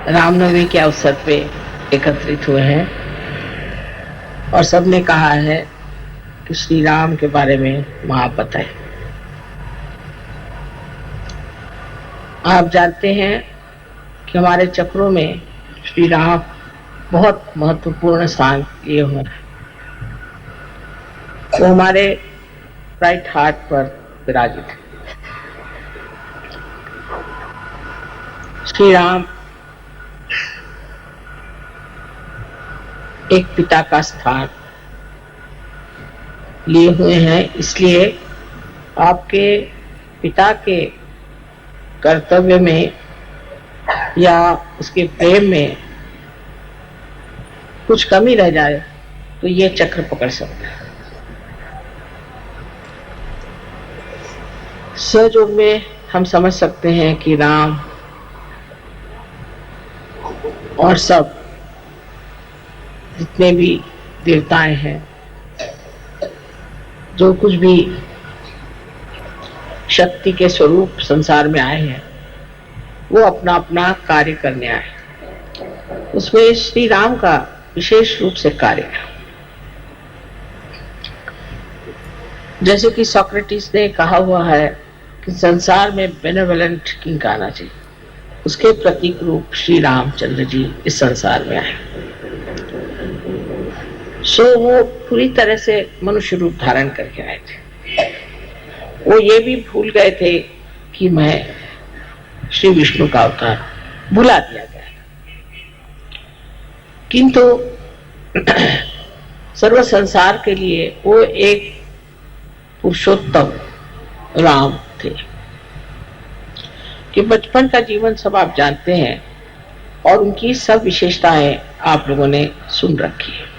रामनवमी के अवसर पे एकत्रित हुए हैं और सबने कहा है कि श्री राम के बारे में आप बताएं। आप जानते हैं कि हमारे चक्रों में श्री राम बहुत महत्वपूर्ण स्थान लिए हुए हैं। वो हमारे राइट हार्ट पर विराजित है। श्री राम एक पिता का स्थान लिए हुए हैं, इसलिए आपके पिता के कर्तव्य में या उसके प्रेम में कुछ कमी रह जाए तो ये चक्र पकड़ सकता है। सहयोग में हम समझ सकते हैं कि राम और सब जितने भी देवताएं हैं, जो कुछ भी शक्ति के स्वरूप संसार में आए हैं, वो अपना अपना कार्य करने आए। उसमें श्री राम का विशेष रूप से कार्य है। जैसे कि सोक्रेटिस ने कहा हुआ है कि संसार में बेनेवलेंट किंग आना चाहिए, उसके प्रतीक रूप श्री रामचंद्र जी इस संसार में आए। सो वो पूरी तरह से मनुष्य रूप धारण करके आए थे। वो ये भी भूल गए थे कि मैं श्री विष्णु का अवतार, भुला दिया गया। किंतु सर्व संसार के लिए वो एक पुरुषोत्तम राम थे कि बचपन का जीवन सब आप जानते हैं और उनकी सब विशेषताएं आप लोगों ने सुन रखी है।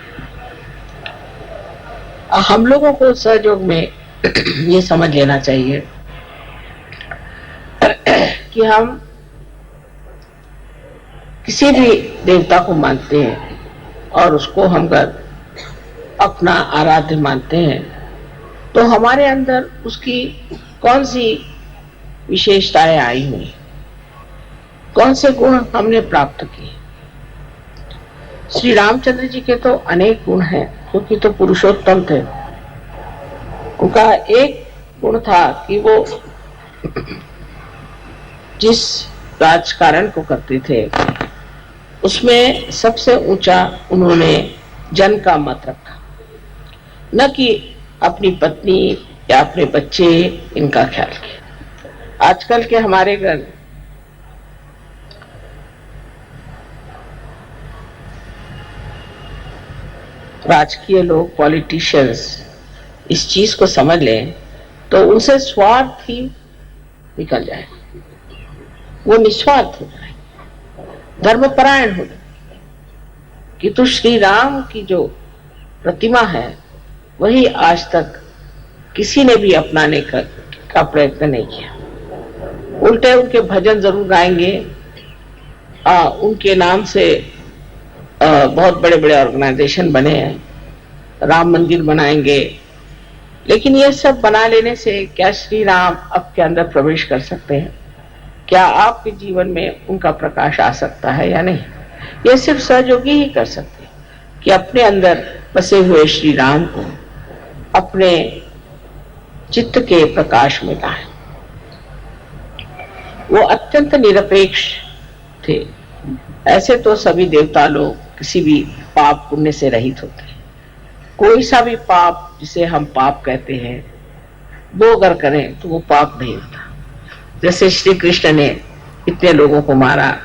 हम लोगों को सहयोग में ये समझ लेना चाहिए कि हम किसी भी देवता को मानते हैं और उसको हम अगर अपना आराध्य मानते हैं तो हमारे अंदर उसकी कौन सी विशेषताएं आई हुई, कौन से गुण हमने प्राप्त किए। श्री रामचंद्र जी के तो अनेक गुण हैं, क्योंकि तो पुरुषोत्तम थे। उनका एक गुण था कि वो जिस राजकारण को करते थे उसमें सबसे ऊंचा उन्होंने जन का मत रखा, न कि अपनी पत्नी या अपने बच्चे इनका ख्याल किया। आजकल के हमारे घर राजकीय लोग, पॉलिटिशियंस इस चीज को समझ लें तो उनसे स्वार्थ ही निकल जाए, वो निस्वार्थ हो जाए, धर्मपरायण हो जाए। किंतु श्री राम की जो प्रतिमा है वही आज तक किसी ने भी अपनाने का प्रयत्न नहीं किया। उल्टे उनके भजन जरूर गाएंगे, उनके नाम से बहुत बड़े बड़े ऑर्गेनाइजेशन बने हैं, राम मंदिर बनाएंगे, लेकिन ये सब बना लेने से क्या श्री राम आपके अंदर प्रवेश कर सकते हैं? क्या आपके जीवन में उनका प्रकाश आ सकता है या नहीं? ये सिर्फ सहयोगी ही कर सकते हैं कि अपने अंदर बसे हुए श्री राम को अपने चित्त के प्रकाश में लाएं। वो अत्यंत निरपेक्ष थे। ऐसे तो सभी देवता लोग किसी भी पाप पुण्य से रहित होते हैं। कोई सा भी पाप जिसे हम पाप कहते हैं वो अगर करें तो वो पाप नहीं होता। जैसे श्री कृष्ण ने इतने लोगों को मारा,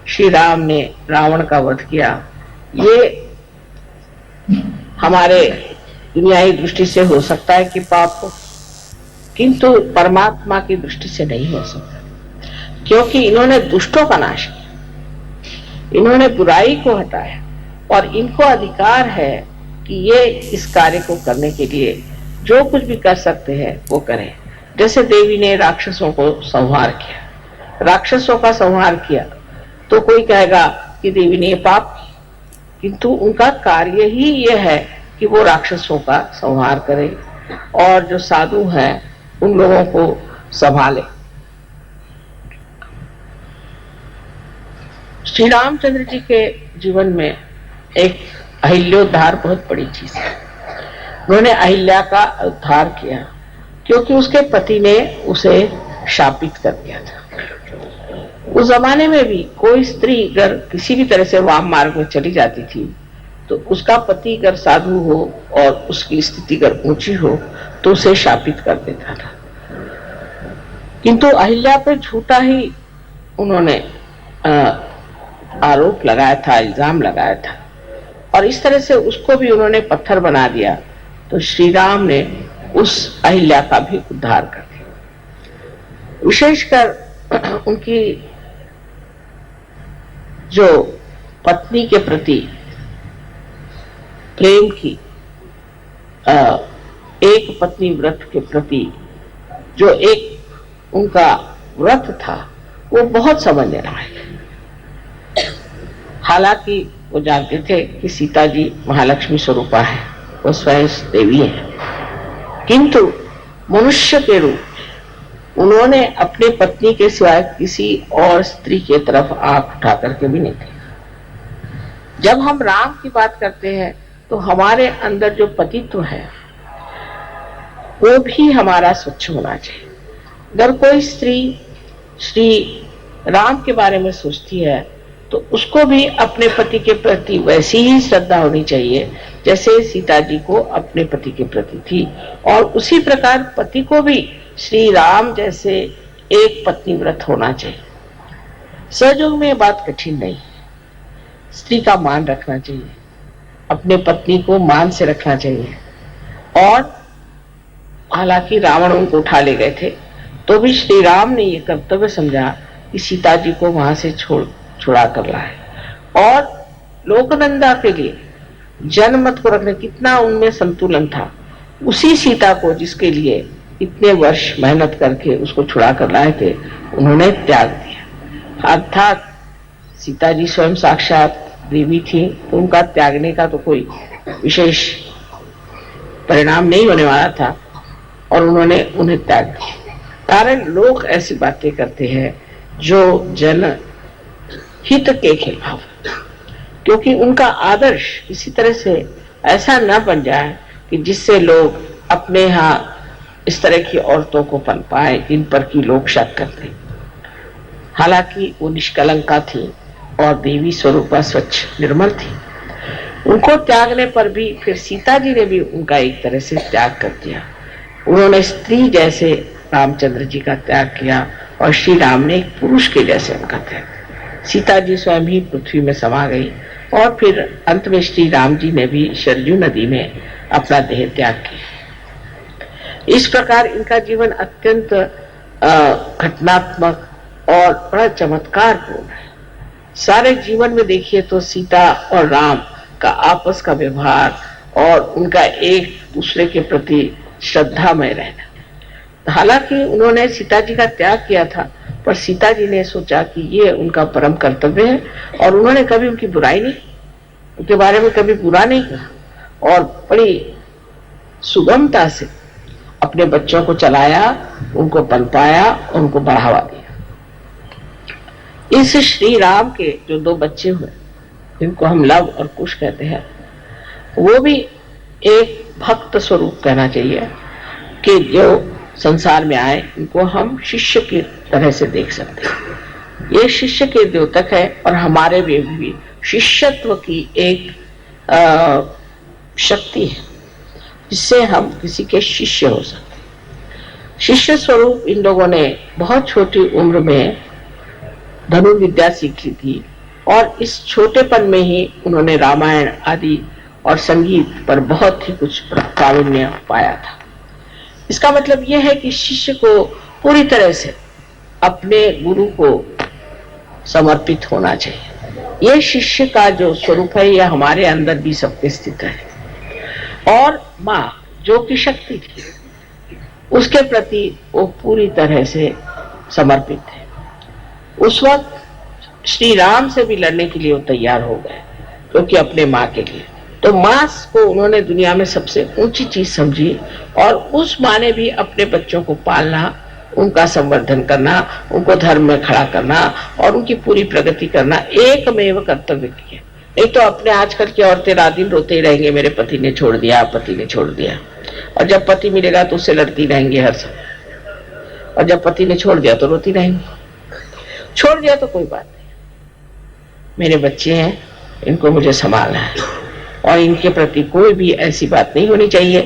श्री राम ने रावण का वध किया, ये हमारे दुनियाई दृष्टि से हो सकता है कि पाप हो, किंतु परमात्मा की दृष्टि से नहीं हो सकता, क्योंकि इन्होंने दुष्टों का नाश किया, इन्होंने बुराई को हटाया और इनको अधिकार है कि ये इस कार्य को करने के लिए जो कुछ भी कर सकते हैं वो करें। जैसे देवी ने राक्षसों को संहार किया, राक्षसों का संहार किया, तो कोई कहेगा कि देवी ने ये पाप किया, किंतु उनका कार्य ही ये है कि वो राक्षसों का संहार करे और जो साधु हैं उन लोगों को संभाले। श्री रामचंद्र जी के जीवन में एक अहिल्योद्धार बहुत बड़ी चीज है। उन्होंने अहिल्या का उद्धार किया क्योंकि उसके पति ने उसे शापित कर दिया था। उस जमाने में भी कोई स्त्री अगर किसी भी तरह से वाम मार्ग में चली जाती थी तो उसका पति अगर साधु हो और उसकी स्थिति अगर ऊंची हो तो उसे शापित कर देता था। किंतु अहिल्या पे झूठा ही उन्होंने आरोप लगाया था, इल्जाम लगाया था और इस तरह से उसको भी उन्होंने पत्थर बना दिया। तो श्री राम ने उस अहिल्या का भी उद्धार कर दिया। विशेषकर उनकी जो पत्नी के प्रति प्रेम की एक पत्नी व्रत के प्रति जो एक उनका व्रत था वो बहुत समझ लेना है। हालांकि वो जानते थे कि सीता जी महालक्ष्मी स्वरूपा है, वो स्वयं देवी है, किंतु मनुष्य के रूप उन्होंने अपने पत्नी के सिवाय किसी और स्त्री की तरफ आंख उठा करके भी नहीं देखा। जब हम राम की बात करते हैं तो हमारे अंदर जो पतित्व है वो भी हमारा स्वच्छ होना चाहिए। अगर कोई स्त्री श्री राम के बारे में सोचती है तो उसको भी अपने पति के प्रति वैसी ही श्रद्धा होनी चाहिए जैसे सीता जी को अपने पति के प्रति थी, और उसी प्रकार पति को भी श्री राम जैसे एक पत्नी व्रत होना चाहिए। सहयोग में ये बात कठिन नहीं है। स्त्री का मान रखना चाहिए, अपने पत्नी को मान से रखना चाहिए। और हालांकि रावण उनको उठा ले गए थे तो भी श्री राम ने ये कर्तव्य समझा कि सीता जी को वहां से छुड़ा कर लाए, और लोकनंदा के लिए जनमत को रखने कितना उनमें संतुलन था। उसी सीता को जिसके लिए इतने वर्ष मेहनत करके उसको छुड़ा कर लाए थे उन्होंने त्याग दिया। अर्थात सीता जी स्वयं साक्षात देवी थी तो उनका त्यागने का तो कोई विशेष परिणाम नहीं होने वाला था और उन्होंने उन्हें त्याग दिया। कारण लोग ऐसी बातें करते हैं जो जन हित के खिलाफ, क्योंकि उनका आदर्श इसी तरह से ऐसा न बन जाए कि जिससे लोग अपने यहाँ इस तरह की औरतों को पन पाए जिन पर की लोग शक करते। हालांकि वो निष्कलंका थी और देवी स्वरूपा स्वच्छ निर्मल थी। उनको त्यागने पर भी फिर सीता जी ने भी उनका एक तरह से त्याग कर दिया। उन्होंने स्त्री जैसे रामचंद्र जी का त्याग किया और श्री राम ने एक पुरुष के जैसे उनका त्याग। सीता जी स्वयं ही पृथ्वी में समा गई और फिर अंत में श्री राम जी ने भी सरयू नदी में अपना देह त्याग किया। इस प्रकार इनका जीवन अत्यंत घटनात्मक और बड़ा चमत्कारपूर्ण है। सारे जीवन में देखिए तो सीता और राम का आपस का व्यवहार और उनका एक दूसरे के प्रति श्रद्धामय रहना। हालांकि उन्होंने सीता जी का त्याग किया था पर सीता जी ने सोचा कि ये उनका परम कर्तव्य है और उन्होंने कभी उनकी बुराई नहीं, उनके बारे में कभी बुरा नहीं कहा और बड़ी सुगमता से अपने बच्चों को चलाया, उनको पनपाया, उनको बढ़ावा दिया। इस श्री राम के जो दो बच्चे हुए जिनको हम लव और कुश कहते हैं, वो भी एक भक्त स्वरूप कहना चाहिए कि जो संसार में आए इनको हम शिष्य की तरह से देख सकते हैं। ये शिष्य के द्योतक है और हमारे भी शिष्यत्व की एक शक्ति है जिससे हम किसी के शिष्य हो सकते हैं। शिष्य स्वरूप इन लोगों ने बहुत छोटी उम्र में धनुर्विद्या सीख ली थी और इस छोटेपन में ही उन्होंने रामायण आदि और संगीत पर बहुत ही कुछ प्रावीण्य पाया था। इसका मतलब यह है कि शिष्य को पूरी तरह से अपने गुरु को समर्पित होना चाहिए। यह शिष्य का जो स्वरूप है यह हमारे अंदर भी सबके स्थित है। और माँ जो कि शक्ति थी उसके प्रति वो पूरी तरह से समर्पित है। उस वक्त श्री राम से भी लड़ने के लिए वो तैयार हो गए क्योंकि अपने माँ के लिए। तो माँ को उन्होंने दुनिया में सबसे ऊंची चीज समझी और उस माँ ने भी अपने बच्चों को पालना उनका संवर्धन करना, उनको धर्म में खड़ा करना और उनकी पूरी प्रगति करना एकमेव कर्तव्य की है। नहीं तो अपने आजकल की औरतें रात दिन रोते ही रहेंगे, मेरे पति ने छोड़ दिया, पति ने छोड़ दिया, और जब पति मिलेगा तो उससे लड़ती रहेंगी हर समय, और जब पति ने छोड़ दिया तो रोती रहेंगी। छोड़ दिया तो कोई बात नहीं, मेरे बच्चे हैं, इनको मुझे संभालना है, और इनके प्रति कोई भी ऐसी बात नहीं होनी चाहिए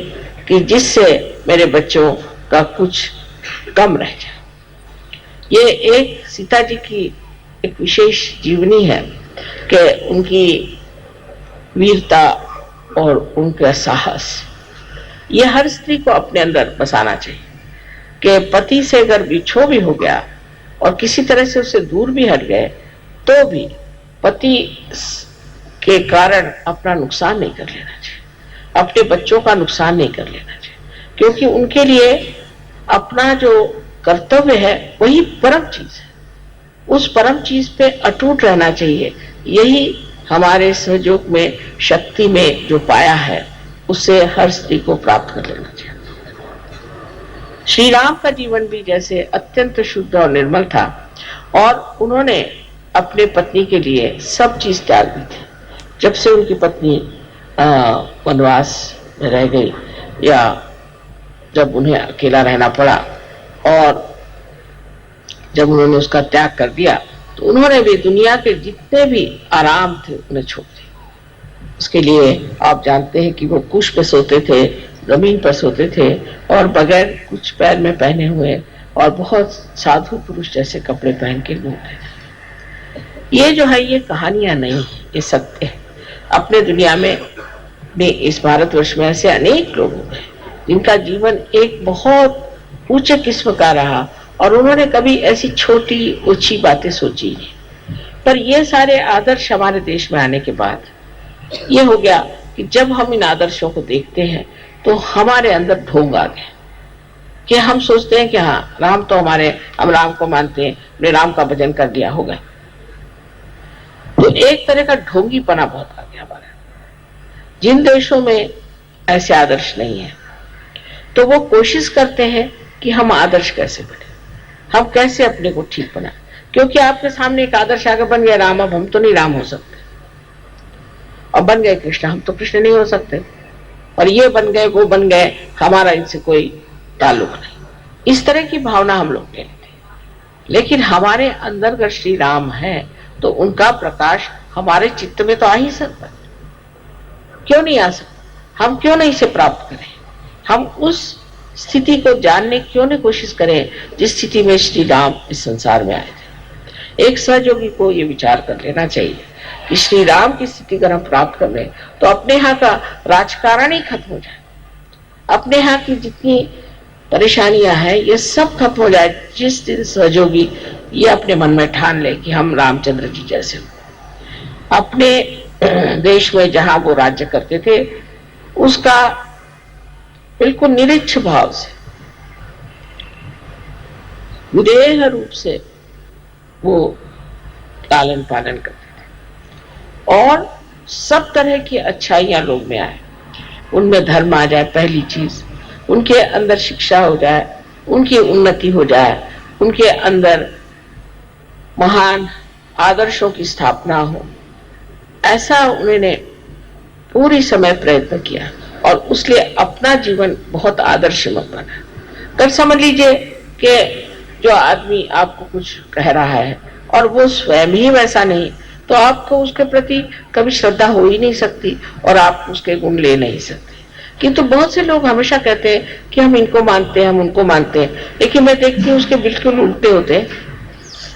कि जिससे मेरे बच्चों का कुछ कम रह जाए। ये एक सीता जी की एक विशेष जीवनी है कि उनकी वीरता और उनका साहस, ये हर स्त्री को अपने अंदर बसाना चाहिए कि पति से अगर बिछो भी हो गया और किसी तरह से उससे दूर भी हट गए तो भी पति के कारण अपना नुकसान नहीं कर लेना चाहिए, अपने बच्चों का नुकसान नहीं कर लेना चाहिए, क्योंकि उनके लिए अपना जो कर्तव्य है वही परम चीज है। उस परम चीज पे अटूट रहना चाहिए। यही हमारे सहयोग में, शक्ति में जो पाया है, उससे हर स्त्री को प्राप्त कर लेना चाहिए। श्री राम का जीवन भी जैसे अत्यंत शुद्ध और निर्मल था, और उन्होंने अपने पत्नी के लिए सब चीज त्याग दी थी। जब से उनकी पत्नी वनवास में रह गई, या जब उन्हें अकेला रहना पड़ा, और जब उन्होंने उसका त्याग कर दिया, तो उन्होंने भी दुनिया के जितने भी आराम थे उन्हें छोड़ दिया। उसके लिए आप जानते हैं कि वो कुश पे सोते थे, जमीन पर सोते थे, और बगैर कुछ पैर में पहने हुए, और बहुत साधु पुरुष जैसे कपड़े पहन के घूमते थे। ये जो है, ये कहानियां नहीं, ये सत्य है। अपने दुनिया में, इस भारतवर्ष में ऐसे अनेक लोग हैं जिनका जीवन एक बहुत ऊंचे किस्म का रहा, और उन्होंने कभी ऐसी छोटी ऊंची बातें सोची नहीं। पर ये सारे आदर्श हमारे देश में आने के बाद ये हो गया कि जब हम इन आदर्शों को देखते हैं तो हमारे अंदर ढोंग आ गया कि हम सोचते हैं कि हाँ, राम तो हमारे, हम राम को मानते हैं, हमने राम का भजन कर दिया, हो गया। तो एक तरह का ढोंगीपना बहुत आ गया हमारे। जिन देशों में ऐसे आदर्श नहीं है, तो वो कोशिश करते हैं कि हम आदर्श कैसे बने, हम कैसे अपने को ठीक बनाए, क्योंकि आपके सामने एक आदर्श आगे बन गया राम, अब हम तो नहीं राम हो सकते, और बन गए कृष्ण, हम तो कृष्ण नहीं हो सकते, और ये बन गए, वो बन गए, हमारा इनसे कोई ताल्लुक नहीं। इस तरह की भावना हम लोग ले लेते हैं। लेकिन हमारे अंदर अगर श्री राम है तो उनका प्रकाश हमारे चित्त में तो आ ही सकता है, क्यों नहीं आ सकता? हम क्यों नहीं इसे प्राप्त करें? हम उस स्थिति को जानने क्यों नहीं कोशिश करें जिस स्थिति में श्री राम इस संसार में आए थे। एक सहयोगी को ये विचार कर लेना चाहिए कि श्री राम की स्थिति अगर हम प्राप्त कर लें तो अपने यहाँ का राजकारण ही खत्म हो जाए, अपने यहाँ की जितनी परेशानियां हैं ये सब खत्म हो जाए। जिस दिन सहयोगी ये अपने मन में ठान ले कि हम रामचंद्र जी जैसे हो, अपने देश में जहां वो राज्य करते थे उसका बिल्कुल निरीक्ष भाव से, विदेह रूप से वो लालन पालन करते थे, और सब तरह की अच्छाइयां लोग में आए, उनमें धर्म आ जाए, पहली चीज उनके अंदर शिक्षा हो जाए, उनकी उन्नति हो जाए, उनके अंदर महान आदर्शों की स्थापना हो, ऐसा उन्होंने पूरी समय प्रयत्न किया, और उसलिए अपना जीवन बहुत आदर्शमय बना। कल समझ लीजिए कि जो आदमी आपको कुछ कह रहा है और वो स्वयं ही वैसा नहीं, तो आपको उसके प्रति कभी श्रद्धा हो ही नहीं सकती, और आप उसके गुण ले नहीं सकते। किंतु बहुत से लोग हमेशा कहते हैं कि हम इनको मानते हैं, हम उनको मानते हैं, लेकिन मैं देखती हूँ उसके बिल्कुल उल्टे होते हैं।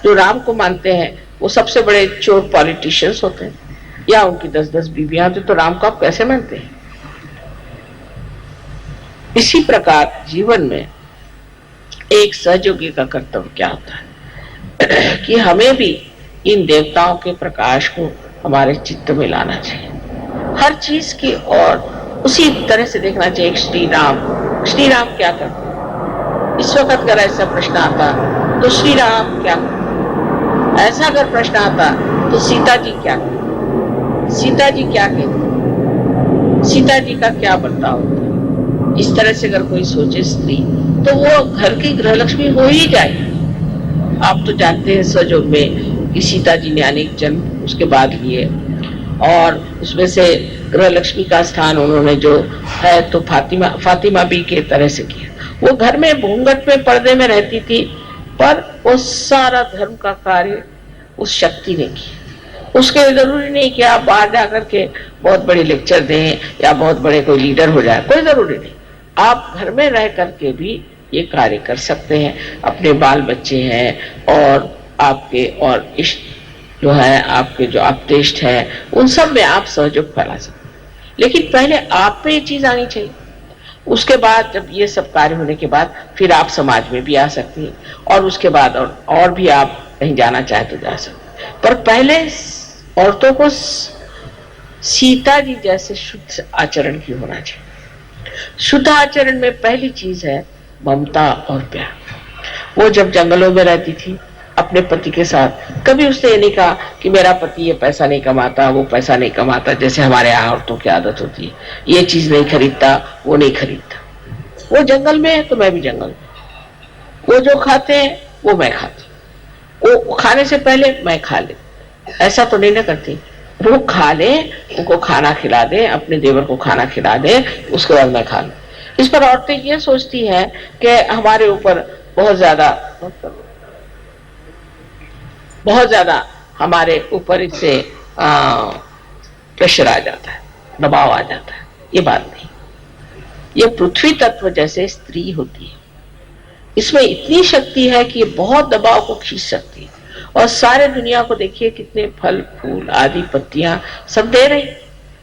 जो राम को मानते हैं वो सबसे बड़े चोर पॉलिटिशियंस होते हैं, या उनकी 10-10 बीवियां होती, तो राम को आप कैसे मानते हैं? इसी प्रकार जीवन में एक सहयोगी का कर्तव्य क्या होता है कि हमें भी इन देवताओं के प्रकाश को हमारे चित्त में लाना चाहिए, हर चीज की और उसी तरह से देखना चाहिए। श्री राम क्या करते? इस वक्त अगर ऐसा प्रश्न आता तो श्री राम क्या करते? ऐसा अगर प्रश्न आता तो सीता जी क्या करते? सीता जी क्या कहते? सीता जी का क्या बर्ताव होता? इस तरह से अगर कोई सोचे स्त्री तो वो घर की गृहलक्ष्मी हो ही जाए। आप तो जानते हैं सजोग में कि सीता जी ने अनेक जन्म उसके बाद लिए, और उसमें से गृहलक्ष्मी का स्थान उन्होंने जो है तो फातिमा भी के तरह से किया। वो घर में घूंघट में पर्दे में रहती थी, पर वो सारा धर्म का कार्य उस शक्ति ने किया। उसके जरूरी नहीं कि आप बाहर जाकर के बहुत बड़े लेक्चर दें या बहुत बड़े कोई लीडर हो जाए, कोई जरूरी नहीं। आप घर में रह करके भी ये कार्य कर सकते हैं। अपने बाल बच्चे हैं और आपके और इष्ट जो है, आपके जो आप्तेष्ट हैं, उन सब में आप सहयोग फैला सकते हैं। लेकिन पहले आप पे ये चीज आनी चाहिए। उसके बाद जब ये सब कार्य होने के बाद फिर आप समाज में भी आ सकती हैं, और उसके बाद और भी आप कहीं जाना चाहे तो जा सकते हैं। पर पहले औरतों को सीता जी जैसे शुद्ध आचरण की होना चाहिए। शुद्ध आचरण में पहली चीज है ममता और प्यार। वो जब जंगलों में रहती थी अपने पति के साथ, कभी उसने ये नहीं कहा कि मेरा पति ये पैसा नहीं कमाता, वो पैसा नहीं कमाता, जैसे हमारे यहाँ औरतों की आदत होती है, ये चीज नहीं खरीदता, वो नहीं खरीदता। वो जंगल में है तो मैं भी जंगल में, वो जो खाते हैं वो मैं खाती, वो खाने से पहले मैं खा ले, ऐसा तो नहीं ना करती। वो खा ले, उनको खाना खिला दे, अपने देवर को खाना खिला दे, उसके बाद मैं खा लूं। इस पर औरतें ये सोचती हैं कि हमारे ऊपर बहुत ज्यादा हमारे ऊपर इससे प्रेशर आ जाता है, दबाव आ जाता है। ये बात नहीं, ये पृथ्वी तत्व जैसे स्त्री होती है, इसमें इतनी शक्ति है कि ये बहुत दबाव को खींच सकती है। और सारे दुनिया को देखिए कितने फल फूल आदि पत्तियां सब दे रही।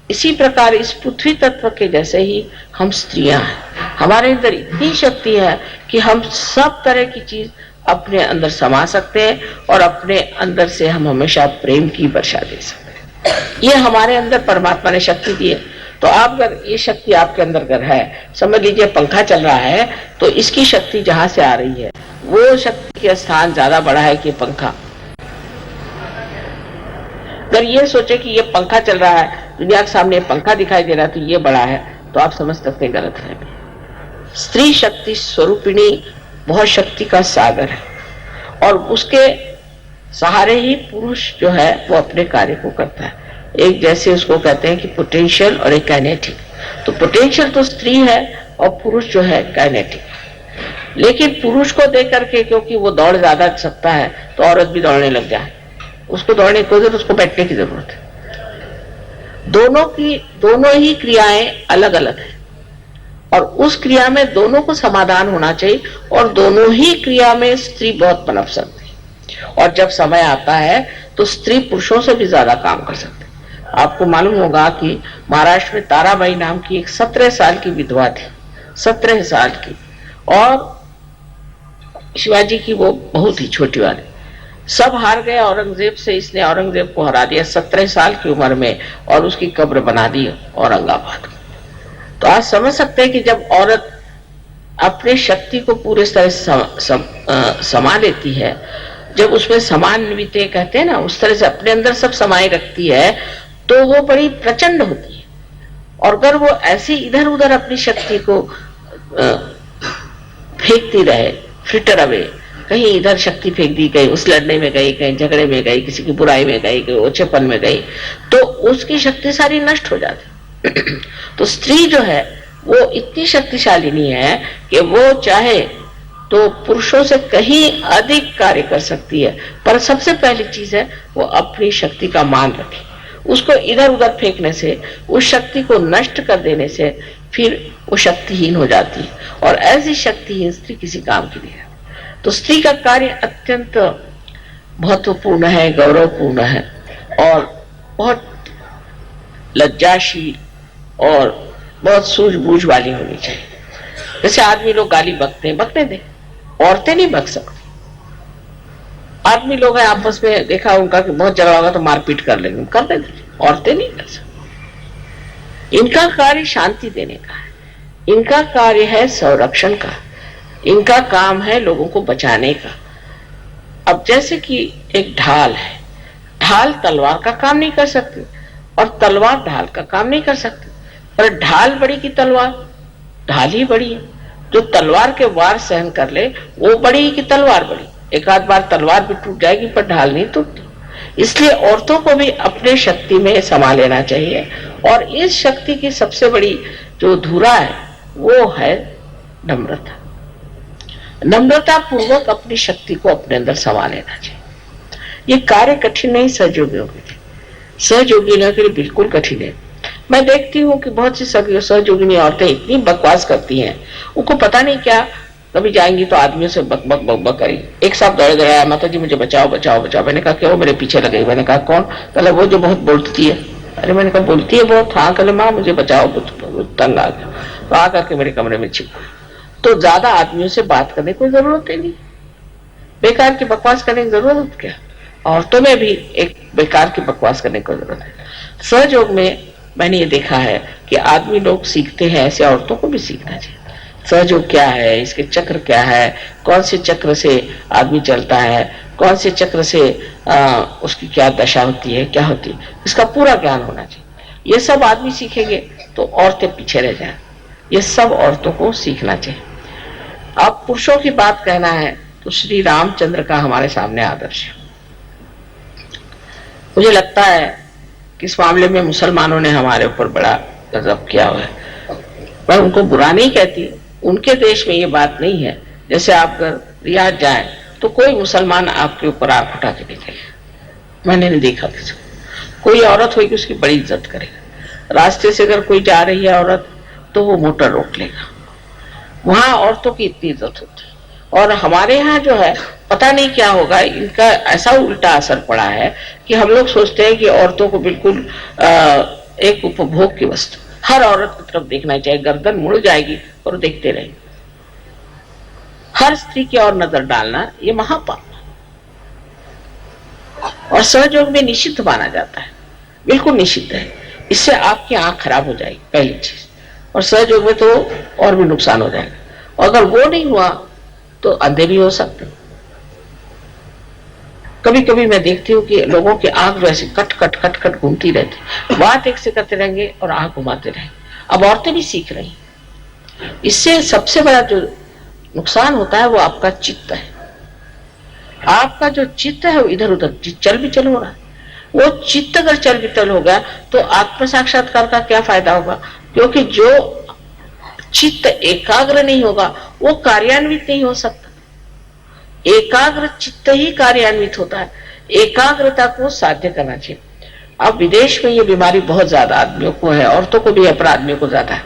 इसी प्रकार इस पृथ्वी तत्व के जैसे ही हम स्त्रियां हैं, हमारे अंदर इतनी शक्ति है कि हम सब तरह की चीज अपने अंदर समा सकते हैं, और अपने अंदर से हम हमेशा प्रेम की वर्षा दे सकते हैं। ये हमारे अंदर परमात्मा ने शक्ति दी है। तो आप अगर ये शक्ति आपके अंदर अगर है, समझ लीजिए पंखा चल रहा है, तो इसकी शक्ति जहां से आ रही है वो शक्ति के स्थान ज्यादा बड़ा है कि पंखा। अगर ये सोचे कि ये पंखा चल रहा है, दुनिया के सामने पंखा दिखाई दे रहा है तो ये बड़ा है, तो आप समझ सकते हैं गलत है। स्त्री शक्ति स्वरूपिणी बहुत शक्ति का सागर है, और उसके सहारे ही पुरुष जो है वो अपने कार्य को करता है। एक जैसे उसको कहते हैं कि पोटेंशियल और एक काइनेटिक। तो पोटेंशियल तो स्त्री है और पुरुष जो है काइनेटिक। लेकिन पुरुष को देख करके क्योंकि वो दौड़ ज्यादा सकता है तो औरत भी दौड़ने लग जाए, उसको दौड़ने की जरूरत, उसको बैठने की जरूरत है। दोनों ही क्रियाएं अलग अलग है, और उस क्रिया में दोनों को समाधान होना चाहिए, और दोनों ही क्रिया में स्त्री बहुत पनप सकती है। और जब समय आता है तो स्त्री पुरुषों से भी ज्यादा काम कर सकती है। आपको मालूम होगा कि महाराष्ट्र में ताराबाई नाम की एक 17 साल की विधवा थी, 17 साल की, और शिवाजी की वो बहुत ही छोटी वाली। सब हार गए औरंगजेब से, इसने औरंगजेब को हरा दिया 17 साल की उम्र में, और उसकी कब्र बना दी औरंगाबाद। तो आप समझ सकते हैं कि जब औरत अपनी शक्ति को पूरे तरह समा लेती है, जब उसमें समान्विते कहते हैं ना, उस तरह से अपने अंदर सब समाये रखती है, तो वो बड़ी प्रचंड होती है। और अगर वो ऐसी इधर उधर अपनी शक्ति को फेंकती रहे, फ्रिटर अवे, कहीं इधर शक्ति फेंक दी गई, उस लड़ने में गई, कहीं झगड़े में गई, किसी की बुराई में गई, कहीं ओछेपन में गई, तो उसकी शक्ति सारी नष्ट हो जाती। तो स्त्री जो है वो इतनी शक्तिशालिनी है कि वो चाहे तो पुरुषों से कहीं अधिक कार्य कर सकती है। पर सबसे पहली चीज है वो अपनी शक्ति का मान रखे। उसको इधर उधर फेंकने से, उस शक्ति को नष्ट कर देने से फिर वो शक्तिहीन हो जाती है, और ऐसी शक्तिहीन स्त्री किसी काम की नहीं है। तो स्त्री का कार्य अत्यंत महत्वपूर्ण है, गौरवपूर्ण है, और बहुत लज्जाशील और बहुत सूझबूझ वाली होनी चाहिए। जैसे आदमी लोग गाली बकते हैं, बकने दें, औरतें नहीं बक सकती। आदमी लोग हैं आपस में, देखा उनका कि बहुत झगड़ा होगा तो मारपीट कर लेंगे, कर देंगे, औरतें नहीं कर सकती। इनका कार्य शांति देने का है, इनका कार्य है संरक्षण का, इनका काम है लोगों को बचाने का। अब जैसे कि एक ढाल है, ढाल तलवार का काम नहीं कर सकती, और तलवार ढाल का काम नहीं कर सकती। पर ढाल बड़ी की तलवार, ढाल ही बड़ी है। जो तलवार के वार सहन कर ले वो बड़ी कि तलवार बड़ी। एक आध बार तलवार भी टूट जाएगी पर ढाल नहीं टूटती। इसलिए औरतों को भी अपने शक्ति में समा लेना चाहिए, और इस शक्ति की सबसे बड़ी जो धुरा है वो है नम्रता। नम्रता पूर्वक अपनी शक्ति को अपने अंदर समा लेना चाहिए। ये कार्य कठिन नहीं सहयोगियों के लिए, सहयोगियों के लिए बिल्कुल कठिन है। मैं देखती हूँ कि बहुत सी सहयोगिनी औरतें इतनी बकवास करती हैं, उनको पता नहीं क्या, कभी जाएंगी तो आदमियों से बक बक बक बक करी। एक साथ दौड़े दौड़े आया, माता जी मुझे बचाओ बचाओ बचाओ। मैंने कहा क्यों, मेरे पीछे लगे। मैंने कहा कौन? कहला वो जो बहुत बोलती है। अरे मैंने कहा बोलती है बहुत? हाँ। कहले माँ मुझे बचाओ, तंग आ गया। तो आ करके मेरे कमरे में छिप। तो ज्यादा आदमियों से बात करने की जरूरत ही नहीं, बेकार की बकवास करने की जरूरत क्या। औरतों में भी एक बेकार की बकवास करने की जरूरत है। सहयोग में मैंने ये देखा है कि आदमी लोग सीखते हैं, ऐसे औरतों को भी सीखना चाहिए। सहयोग क्या है, इसके चक्र क्या है, कौन से चक्र से आदमी चलता है, कौन से चक्र से उसकी क्या दशा होती है, क्या होती है, इसका पूरा ज्ञान होना चाहिए। ये सब आदमी सीखेंगे तो औरतें पीछे रह जाए। ये सब औरतों को सीखना चाहिए। अब पुरुषों की बात कहना है तो श्री रामचंद्र का हमारे सामने आदर्श है। मुझे लगता है कि इस मामले में मुसलमानों ने हमारे ऊपर बड़ा गजब किया हुआ है। मैं उनको बुरा नहीं कहती, उनके देश में ये बात नहीं है। जैसे आप अगर रियाद जाए तो कोई मुसलमान आपके ऊपर आंख उठा के नहीं जाएगा। मैंने नहीं देखा किसी को। कोई औरत होगी उसकी बड़ी इज्जत करेगा। रास्ते से अगर कोई जा रही है औरत तो वो मोटर रोक लेगा। वहां औरतों की इतनी इज्जत होती है। और हमारे यहाँ जो है पता नहीं क्या होगा, इनका ऐसा उल्टा असर पड़ा है कि हम लोग सोचते हैं कि औरतों को बिल्कुल एक उपभोग की वस्तु, हर औरत की तरफ देखना चाहिए, गर्दन मुड़ जाएगी और देखते रहेंगे। हर स्त्री की ओर नजर डालना ये महापाप और सहयोग में निषिद्ध माना जाता है, बिल्कुल निषिद्ध है। इससे आपकी आंख खराब हो जाएगी पहली चीज, और सहयोग में तो और भी नुकसान हो जाएगा। और अगर वो नहीं हुआ तो अंधे भी हो सकते। कभी कभी मैं देखती हूँ कि लोगों की आंख वैसे कट कट कट कट घूमती रहती, बात एक से करते रहेंगे और आंख घुमाते रहेंगे। अब औरतें भी सीख रही, इससे सबसे बड़ा जो नुकसान होता है वो आपका चित्त है। आपका जो चित्त है वो इधर उधर चल बिचल हो रहा है। वो चित्त अगर चल बिचल होगा तो आत्म साक्षात्कार का क्या फायदा होगा? क्योंकि जो चित्त एकाग्र नहीं होगा वो कार्यान्वित नहीं हो सकता। एकाग्र चित्त ही कार्यान्वित होता है। एकाग्रता को साध्य करना चाहिए। अब विदेश में ये बीमारी बहुत ज्यादा आदमियों को है, औरतों को भी है पर आदमियों को ज्यादा है।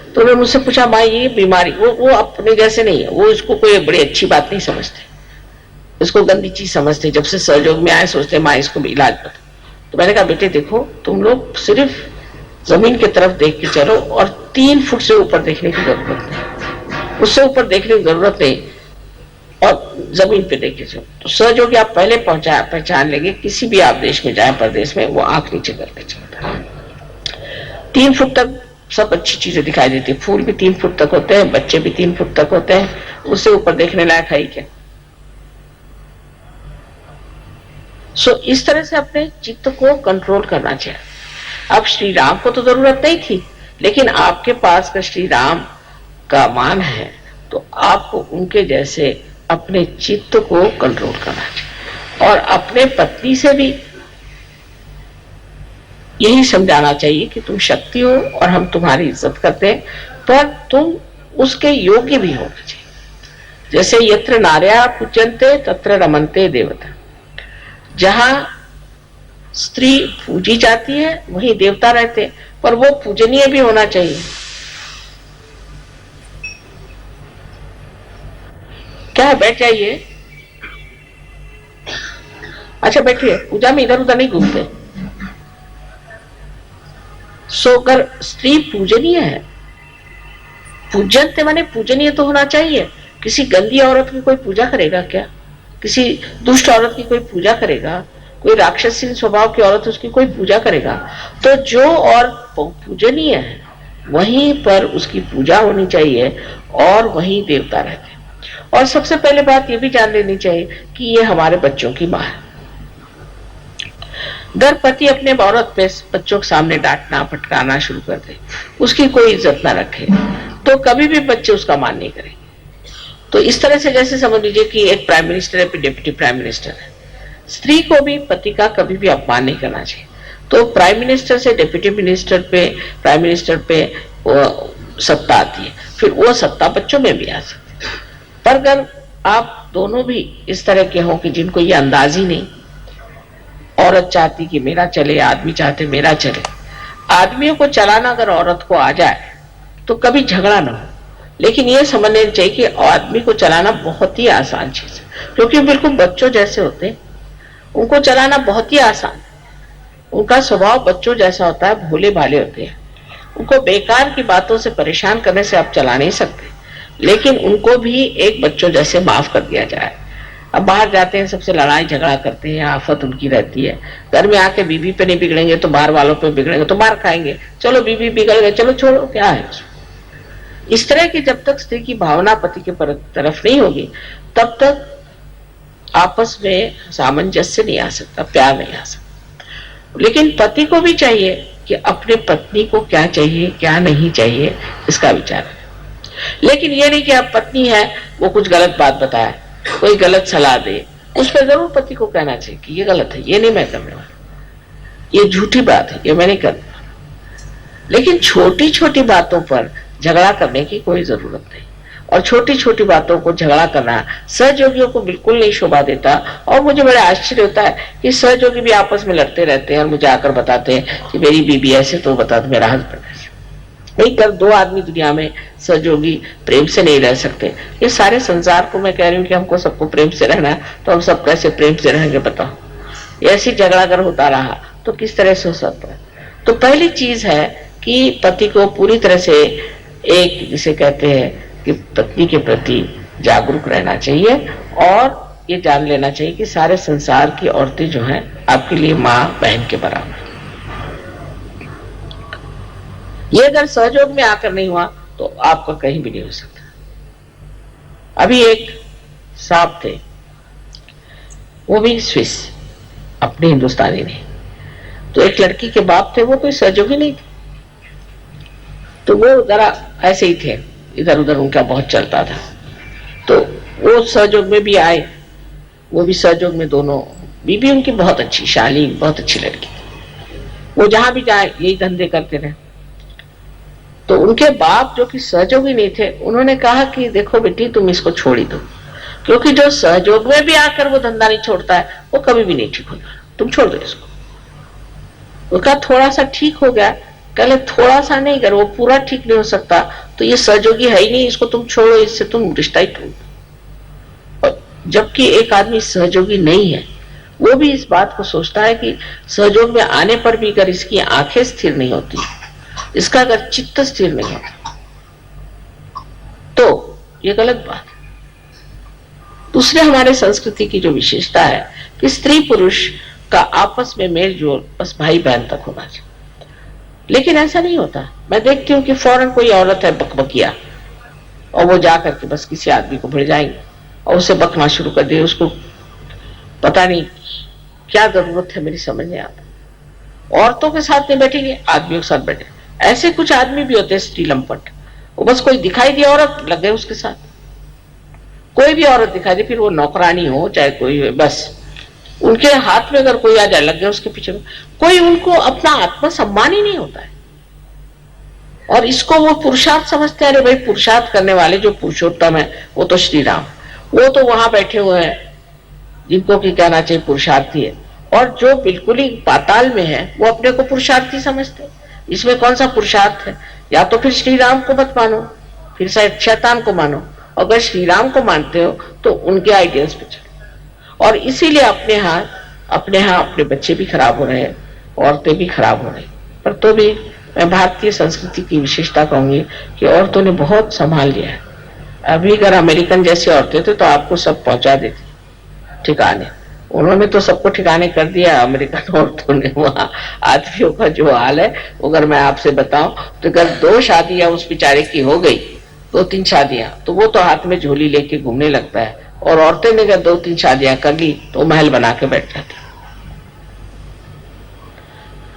तो उन्होंने मुझसे पूछा माँ ये बीमारी, वो अपने जैसे नहीं है, वो इसको कोई बड़ी अच्छी बात नहीं समझते, इसको गंदी चीज समझते। जब से सहयोग में आए सोचते माँ इसको भी इलाज बता। तो मैंने कहा बेटे देखो, तुम लोग सिर्फ जमीन की तरफ देख के चलो और 3 फुट से ऊपर देखने की जरूरत नहीं, उससे ऊपर देखने की जरूरत नहीं, और जमीन पे देखे चलो। तो सहयोगी आप पहले पहचान लेंगे। किसी भी आप देश में जाए परदेश में, वो आंख नीचे करके चलता है। 3 फुट तक सब अच्छी चीजें दिखाई देती है। फूल भी 3 फुट तक होते हैं, बच्चे भी 3 फुट तक होते हैं, उससे ऊपर देखने लायक है ही क्या। इस तरह से अपने चित्त को कंट्रोल करना चाहिए। अब श्री राम को तो जरूरत नहीं थी, लेकिन आपके पास का श्री राम का मान है तो आपको उनके जैसे अपने चित्त को कंट्रोल करना चाहिए। और अपने पत्नी से भी यही समझाना चाहिए कि तुम शक्ति हो और हम तुम्हारी इज्जत करते हैं, पर तुम उसके योग्य भी होना चाहिए। जैसे यत्र नार्या पूज्यन्ते तत्र रमन्ते देवता। जहां स्त्री पूजी जाती है वहीं देवता रहते हैं, पर वो पूजनीय भी होना चाहिए। क्या है, बैठ जाइए। अच्छा बैठिए, पूजा में इधर उधर नहीं घूमते। अगर स्त्री पूजनीय है, पूजनते माने पूजनीय तो होना चाहिए। किसी गंदी औरत की कोई पूजा करेगा क्या? किसी दुष्ट औरत की कोई पूजा करेगा? कोई राक्षसी स्वभाव की औरत उसकी कोई पूजा करेगा? तो जो और पूजनीय है वहीं पर उसकी पूजा होनी चाहिए और वहीं देवता रहते हैं। और सबसे पहले बात ये भी जान लेनी चाहिए कि ये हमारे बच्चों की माँ है। अगर पति अपने औरत पे बच्चों के सामने डांटना फटकाना शुरू कर दे, उसकी कोई इज्जत ना रखे, तो कभी भी बच्चे उसका मान नहीं करेंगे। तो इस तरह से जैसे समझ लीजिए कि एक प्राइम मिनिस्टर है, डिप्टी प्राइम मिनिस्टर है, स्त्री को भी पति का कभी भी अपमान नहीं करना चाहिए। तो प्राइम मिनिस्टर से डिप्टी मिनिस्टर पे, प्राइम मिनिस्टर पे सत्ता आती है, फिर वो सत्ता बच्चों में भी आ सकती है। पर अगर आप दोनों भी इस तरह के हो कि जिनको ये अंदाज ही नहीं, औरत चाहती कि मेरा चले, आदमी चाहते मेरा चले, आदमियों को चलाना अगर औरत को आ जाए तो कभी झगड़ा ना हो। लेकिन ये समझना चाहिए कि आदमी को चलाना बहुत ही आसान चीज है, क्योंकि बिल्कुल बच्चों जैसे होते हैं, उनको चलाना बहुत ही आसान है। उनका स्वभाव बच्चों जैसा होता है, भोले भाले होते हैं। उनको बेकार की बातों से परेशान करने से आप चला नहीं सकते, लेकिन उनको भी एक बच्चों जैसे माफ कर दिया जाए। अब बाहर जाते हैं, सबसे लड़ाई झगड़ा करते हैं, आफत उनकी रहती है। घर में आके बीवी पे नहीं बिगड़ेंगे तो बाहर वालों पे बिगड़ेंगे, तो मार खाएंगे। चलो बीवी बिगड़ गए, चलो छोड़ो, क्या है उसमें। इस तरह की जब तक स्त्री की भावना पति के तरफ नहीं होगी, तब तक आपस में सामंजस्य नहीं आ सकता, प्यार नहीं आ सकता। लेकिन पति को भी चाहिए कि अपने पत्नी को क्या चाहिए, क्या नहीं चाहिए, इसका विचार करें। लेकिन ये नहीं कि आप पत्नी है, वो कुछ गलत बात बताए, कोई गलत सलाह दे, उस पर जरूर पति को कहना चाहिए कि ये गलत है, ये नहीं मैं करने वाला, ये झूठी बात है, ये मैं नहीं करने वाला। लेकिन छोटी छोटी बातों पर झगड़ा करने की कोई जरूरत नहीं। और छोटी छोटी बातों को झगड़ा करना सहयोगियों को बिल्कुल नहीं शोभा देता। और मुझे बड़ा आश्चर्य होता है कि सहयोगी भी आपस में लड़ते रहते हैं और मुझे आकर बताते हैं कि मेरी बीबी ऐसे, तो बता दो मेरा हस्बैंड ऐसे। नहीं कर, दो आदमी दुनिया में सहयोगी प्रेम से नहीं रह सकते। ये सारे संसार को मैं कह रही हूँ कि हमको सबको प्रेम से रहना है, तो हम सब कैसे प्रेम से रहेंगे बताओ। ऐसी झगड़ा अगर होता रहा तो किस तरह से हो सकता है। तो पहली चीज है कि पति को पूरी तरह से एक, जिसे कहते हैं कि पत्नी के प्रति जागरूक रहना चाहिए और ये जान लेना चाहिए कि सारे संसार की औरतें जो हैं आपके लिए माँ बहन के बराबर। ये अगर सहयोग में आकर नहीं हुआ तो आपका कहीं भी नहीं हो सकता। अभी एक साहब थे, वो भी स्विस, अपने हिंदुस्तानी नहीं। तो एक लड़की के बाप थे, वो कोई सहयोगी नहीं थे, तो वो जरा ऐसे ही थे, इधर उधर उनका बहुत चलता था। तो वो सहयोग में भी आए, वो भी सहयोग में, दोनों बीबी उनकी बहुत अच्छी, शालीन, बहुत अच्छी लड़की। वो जहां भी जाए यही धंधे करते रहे। तो उनके बाप जो कि सहयोगी नहीं थे, उन्होंने कहा कि देखो बेटी तुम इसको छोड़ ही दो, क्योंकि जो सहयोग में भी आकर वो धंधा नहीं छोड़ता है वो कभी भी नहीं ठीक होता, तुम छोड़ दो इसको। वो कहा थोड़ा सा ठीक हो गया, कहले थोड़ा सा नहीं, अगर वो पूरा ठीक नहीं हो सकता तो ये सहयोगी है ही नहीं, इसको तुम छोड़ो, इससे तुम रिश्ता ही तोड़ दो। और जबकि एक आदमी सहयोगी नहीं है, वो भी इस बात को सोचता है कि सहयोग में आने पर भी अगर इसकी आंखें स्थिर नहीं होती, इसका अगर चित्त स्थिर नहीं होता, तो ये गलत बात है। दूसरे हमारे संस्कृति की जो विशेषता है कि स्त्री पुरुष का आपस में मेल जोल बस भाई बहन तक होना चाहिए। लेकिन ऐसा नहीं होता। मैं देखती हूँ कि फौरन कोई औरत है बकबकिया, और वो जा करके बस किसी आदमी को भिड़ जाएंगे और उसे बकना शुरू कर दे। उसको पता नहीं क्या जरूरत है, मेरी समझ नहीं आता। औरतों के साथ नहीं बैठेंगे, आदमियों के साथ बैठे। ऐसे कुछ आदमी भी होते हैं स्त्री लंपट, वो बस कोई दिखाई दी औरत लग गए उसके साथ। कोई भी औरत दिखाई दे, फिर वो नौकरानी हो चाहे कोई, बस उनके हाथ में अगर कोई आ जाए लग गया उसके पीछे में। कोई उनको अपना आत्मसम्मान ही नहीं होता है, और इसको वो पुरुषार्थ समझते हैं। अरे भाई, पुरुषार्थ करने वाले जो पुरुषोत्तम है वो तो श्री राम, वो तो वहां बैठे हुए हैं जिनको की कहना चाहिए पुरुषार्थी है। और जो बिल्कुल ही पाताल में है वो अपने को पुरुषार्थी समझते। इसमें कौन सा पुरुषार्थ है? या तो फिर श्री राम को मत मानो, फिर शैतान को मानो। अगर श्री राम को मानते हो तो उनके आइडियल्स पे चलो। और इसीलिए अपने यहाँ अपने बच्चे भी खराब हो रहे हैं, औरतें भी खराब हो रही। पर तो भी मैं भारतीय संस्कृति की विशेषता कहूंगी कि औरतों ने बहुत संभाल लिया है। अभी अगर अमेरिकन जैसी औरतें थे तो आपको सब पहुंचा देती ठिकाने। उन्होंने तो सबको ठिकाने कर दिया अमेरिकन औरतों ने। वहां आदमियों का जो हाल है, अगर मैं आपसे बताऊं तो अगर 2 शादियां उस बेचारे की हो गई, 2-3 शादियां, तो वो तो हाथ में झोली लेके घूमने लगता है। और औरतें ने अगर 2-3 शादियां कर ली तो महल बना के बैठ जाती।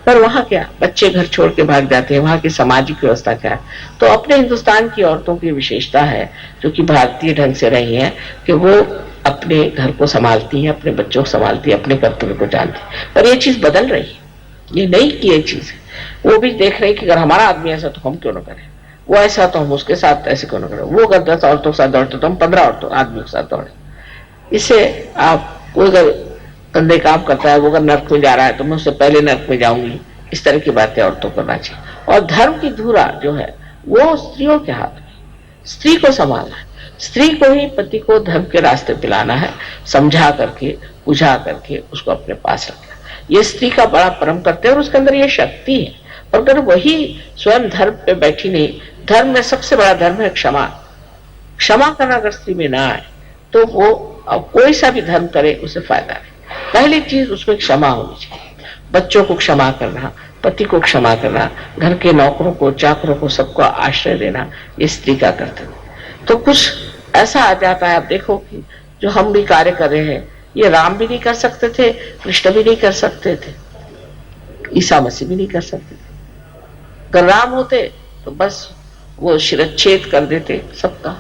पर वहां क्या, बच्चे घर छोड़ के भाग जाते हैं, वहां की सामाजिक व्यवस्था क्या है। तो अपने हिंदुस्तान की औरतों की विशेषता है, जो कि भारतीय ढंग से रही है, कि वो अपने घर को संभालती है, अपने बच्चों को संभालती है, अपने कर्तव्य को जानती है। पर ये चीज बदल रही है, ये नहीं की ये चीज है। वो भी देख रहे कि अगर हमारा आदमी ऐसा तो हम क्यों ना करें, वो ऐसा तो हम उसके साथ ऐसे क्यों ना करें, वो अगर 10 औरतों के साथ दौड़ते तो हम 15 औरतों आदमियों के साथ दौड़े। इससे आप कोई अगर गंदे काम करता है, वो अगर नर्क में जा रहा है तो मैं उससे पहले नर्क में जाऊंगी, इस तरह की बातें औरतों करना चाहिए। और धर्म की धुरा जो है वो स्त्रियों के हाथ में, स्त्री को संभालना है, स्त्री को ही पति को धर्म के रास्ते पे लाना है, समझा करके, बुझा करके उसको अपने पास रखना। ये स्त्री का बड़ा परम कर्तव्य और उसके अंदर ये शक्ति है। और अगर वही स्वयं धर्म पे बैठी नहीं, धर्म में सबसे बड़ा धर्म है क्षमा। क्षमा करना अगर स्त्री में ना आए तो वो कोई सा भी धर्म करे उसे फायदा नहीं। पहली चीज उसमें क्षमा होनी चाहिए, बच्चों को क्षमा करना, पति को क्षमा करना, घर के नौकरों को, चाकरों को, सबको आश्रय देना, ये स्त्री का कर्तव्य। तो कुछ ऐसा आ जाता है, आप देखो कि जो हम भी कार्य कर रहे हैं, ये राम भी नहीं कर सकते थे, कृष्ण भी नहीं कर सकते थे, ईसा मसीह भी नहीं कर सकते थे। अगर राम होते तो बस वो शिरच्छेद कर देते सबका,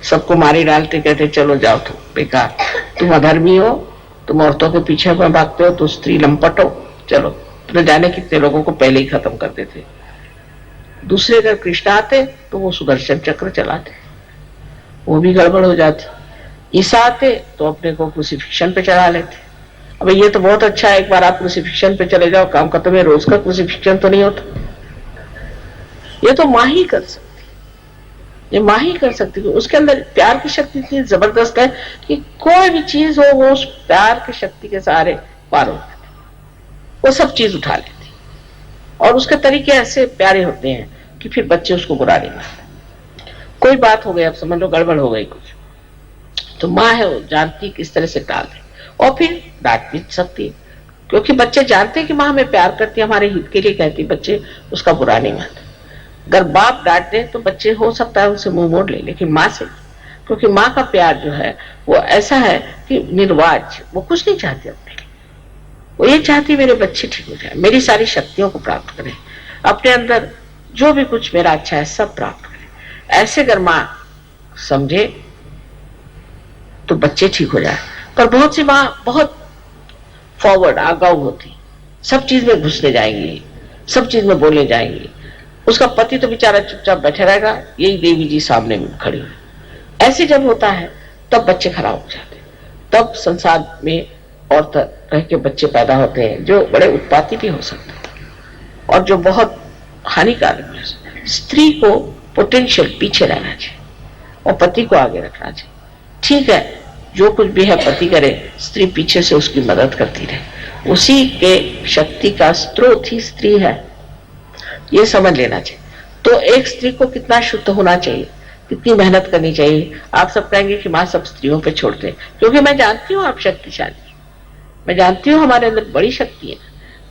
सबको मारी डालते, कहते चलो जाओ तुम बेकार, तुम अधर्मी हो, तुम औरतों के पीछे में भागते हो, तो स्त्री लंपट हो, चलो न जाने कितने लोगों को पहले ही खत्म कर देते। दूसरे अगर कृष्ण आते तो वो सुदर्शन चक्र चलाते, वो भी गड़बड़ हो जाती। ईसा आते तो अपने को क्रूसिफिक्शन पे चढ़ा लेते। अब ये तो बहुत अच्छा है, एक बार आप क्रूसिफिक्शन पे चले जाओ, काम खत्म है, रोज का क्रूसिफिक्शन तो नहीं होता। ये तो माँ ही कर सकती, ये माँ ही कर सकती है। उसके अंदर प्यार की शक्ति इतनी जबरदस्त है कि कोई भी चीज हो वो उस प्यार की शक्ति के सहारे पार हो जाती, वो सब चीज उठा लेती। और उसके तरीके ऐसे प्यारे होते हैं कि फिर बच्चे उसको बुरा नहीं मानते। कोई बात हो गई, अब समझ लो गड़बड़ हो गई कुछ, तो माँ है वो जानती किस तरह से टाल दे, और फिर डांट भी सकती है, क्योंकि बच्चे जानते हैं कि माँ हमें प्यार करती है, हमारे हित के लिए कहती, बच्चे उसका बुरा नहीं मानते। अगर बाप डांट दे तो बच्चे हो सकता है उनसे मुंह मोड़ ले, लेकिन माँ से, क्योंकि माँ का प्यार जो है वो ऐसा है कि निर्वाज, वो कुछ नहीं चाहती अपने लिए, वो ये चाहती मेरे बच्चे ठीक हो जाए, मेरी सारी शक्तियों को प्राप्त करें, अपने अंदर जो भी कुछ मेरा अच्छा है सब प्राप्त करें। ऐसे अगर माँ समझे तो बच्चे ठीक हो जाए। पर बहुत सी माँ बहुत फॉरवर्ड, आगाऊ होती, सब चीज में घुसने जाएंगी, सब चीज में बोलने जाएंगी, उसका पति तो बेचारा चुपचाप बैठे रहेगा, यही देवी जी सामने में खड़ी हुई। ऐसे जब होता है तब बच्चे खराब हो जाते हैं, तब संसार में और तरह के बच्चे पैदा होते हैं जो बड़े उत्पाती भी हो सकते हैं और जो बहुत हानिकारक भी हो सकते हैं। स्त्री को पोटेंशियल पीछे रहना चाहिए और पति को आगे रखना चाहिए। ठीक है, जो कुछ भी है पति करे, स्त्री पीछे से उसकी मदद करती रहे, उसी के शक्ति का स्रोत ही स्त्री है, ये समझ लेना चाहिए। तो एक स्त्री को कितना शुद्ध होना चाहिए, कितनी मेहनत करनी चाहिए। आप सब कहेंगे कि माँ सब स्त्रियों पे छोड़ते हैं, क्योंकि मैं जानती हूँ आप शक्तिशाली, मैं जानती हूँ हमारे अंदर बड़ी शक्ति है,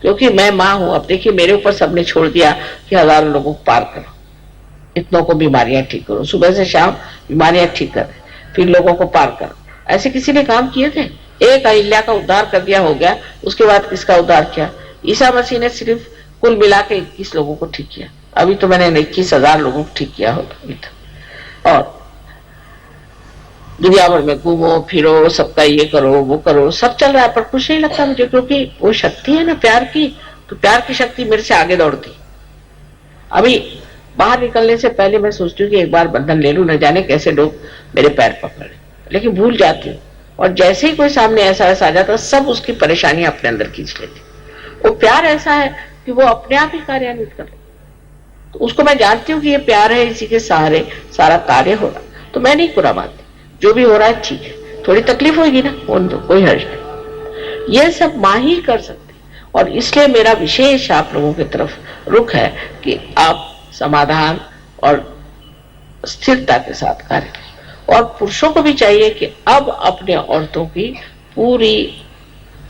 क्योंकि मैं माँ हूँ। अब देखिए मेरे ऊपर सबने छोड़ दिया कि हजारों लोगों को पार करो, इतनों को बीमारियां ठीक करो, सुबह से शाम बीमारियां ठीक कर, फिर लोगों को पार करो। ऐसे किसी ने काम किए थे? एक अहिल्या का उद्धार कर दिया, हो गया, उसके बाद किसका उद्धार किया? ईसा मसीह ने सिर्फ कुल मिला के 21 लोगों को ठीक किया, अभी तो मैंने 21,000 लोगों को ठीक किया होता। और दुनिया भर में घूमो फिरो, सबका ये करो वो करो, सब चल रहा है, पर कुछ नहीं लगता मुझे, क्योंकि वो शक्ति है ना प्यार की, तो प्यार की शक्ति मेरे से आगे दौड़ती। अभी बाहर निकलने से पहले मैं सोचती हूँ कि एक बार बंधन ले लूं, न जाने कैसे लोग मेरे पैर पकड़े, लेकिन भूल जाती हूँ। और जैसे ही कोई सामने ऐसा ऐसा आ जाता, सब उसकी परेशानी अपने अंदर खींच लेती। वो प्यार ऐसा है कि वो अपने आप ही कार्यान्वित कर ले, तो उसको मैं जानती हूँ कि ये प्यार है, इसी के सहारे सारा कार्य हो रहा, तो मैं नहीं बुरा मानती, जो भी हो रहा है ठीक है, थोड़ी तकलीफ होगी ना, कोई हर्ज नहीं, ये सब माँ ही कर सकते। और इसलिए मेरा विशेष आप लोगों की तरफ रुख है कि आप समाधान और स्थिरता के साथ कार्य करें। और पुरुषों को भी चाहिए कि अब अपने औरतों की पूरी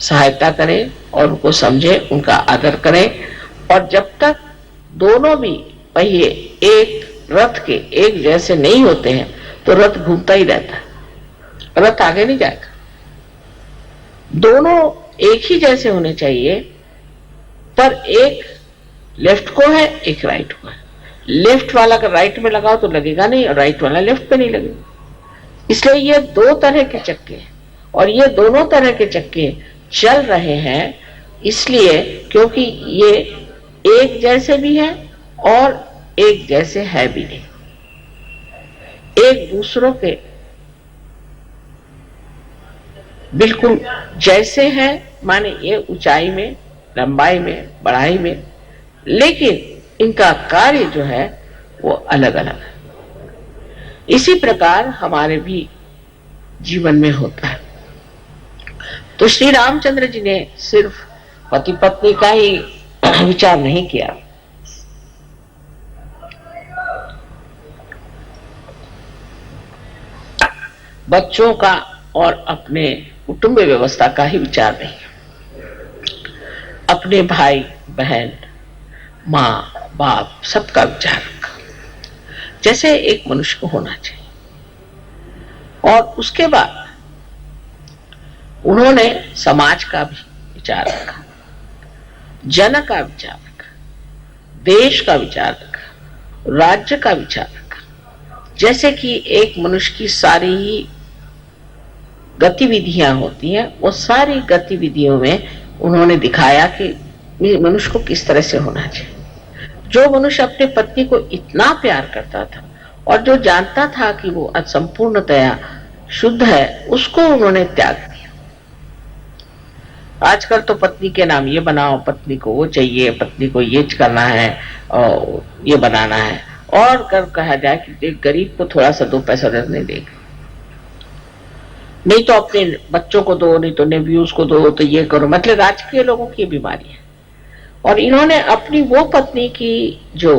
सहायता करें और उनको समझे, उनका आदर करें। और जब तक दोनों भी पहिए एक रथ के एक जैसे नहीं होते हैं तो रथ घूमता ही रहता है, रथ आगे नहीं जाएगा। दोनों एक ही जैसे होने चाहिए, पर एक लेफ्ट को है, एक राइट को है। लेफ्ट वाला अगर राइट में लगाओ तो लगेगा नहीं, और राइट वाला लेफ्ट पे नहीं लगेगा। इसलिए ये दो तरह के चक्के हैं, और ये दोनों तरह के चक्के चल रहे हैं इसलिए क्योंकि ये एक जैसे भी है और एक जैसे है भी नहीं। एक दूसरों के बिल्कुल जैसे हैं, माने ये ऊंचाई में, लंबाई में, बढ़ाई में, लेकिन इनका कार्य जो है वो अलग अलग है। इसी प्रकार हमारे भी जीवन में होता है। तो श्री रामचंद्र जी ने सिर्फ पति पत्नी का ही विचार नहीं किया, बच्चों का और अपने कुटुंब व्यवस्था का ही विचार नहीं, अपने भाई बहन, माँ बाप सबका विचार रखा, जैसे एक मनुष्य को होना चाहिए। और उसके बाद उन्होंने समाज का भी विचार रखा, जन का विचार रखा, देश का विचार रखा, राज्य का विचार रखा। जैसे कि एक मनुष्य की सारी ही गतिविधियां होती हैं, वो सारी गतिविधियों में उन्होंने दिखाया कि मनुष्य को किस तरह से होना चाहिए। जो मनुष्य अपने पत्नी को इतना प्यार करता था और जो जानता था कि वो असंपूर्णतया शुद्ध है, उसको उन्होंने त्याग दिया। आजकल तो पत्नी के नाम ये बनाओ, पत्नी को वो चाहिए, पत्नी को ये करना है और ये बनाना है, और कर कहा जाए कि गरीब को थोड़ा सा 2 पैसा नहीं देगा, नहीं तो अपने बच्चों को दो, नहीं तो नेव्यूज को दो, तो ये करो। मतलब राजकीय लोगों की बीमारी है। और इन्होंने अपनी वो पत्नी की जो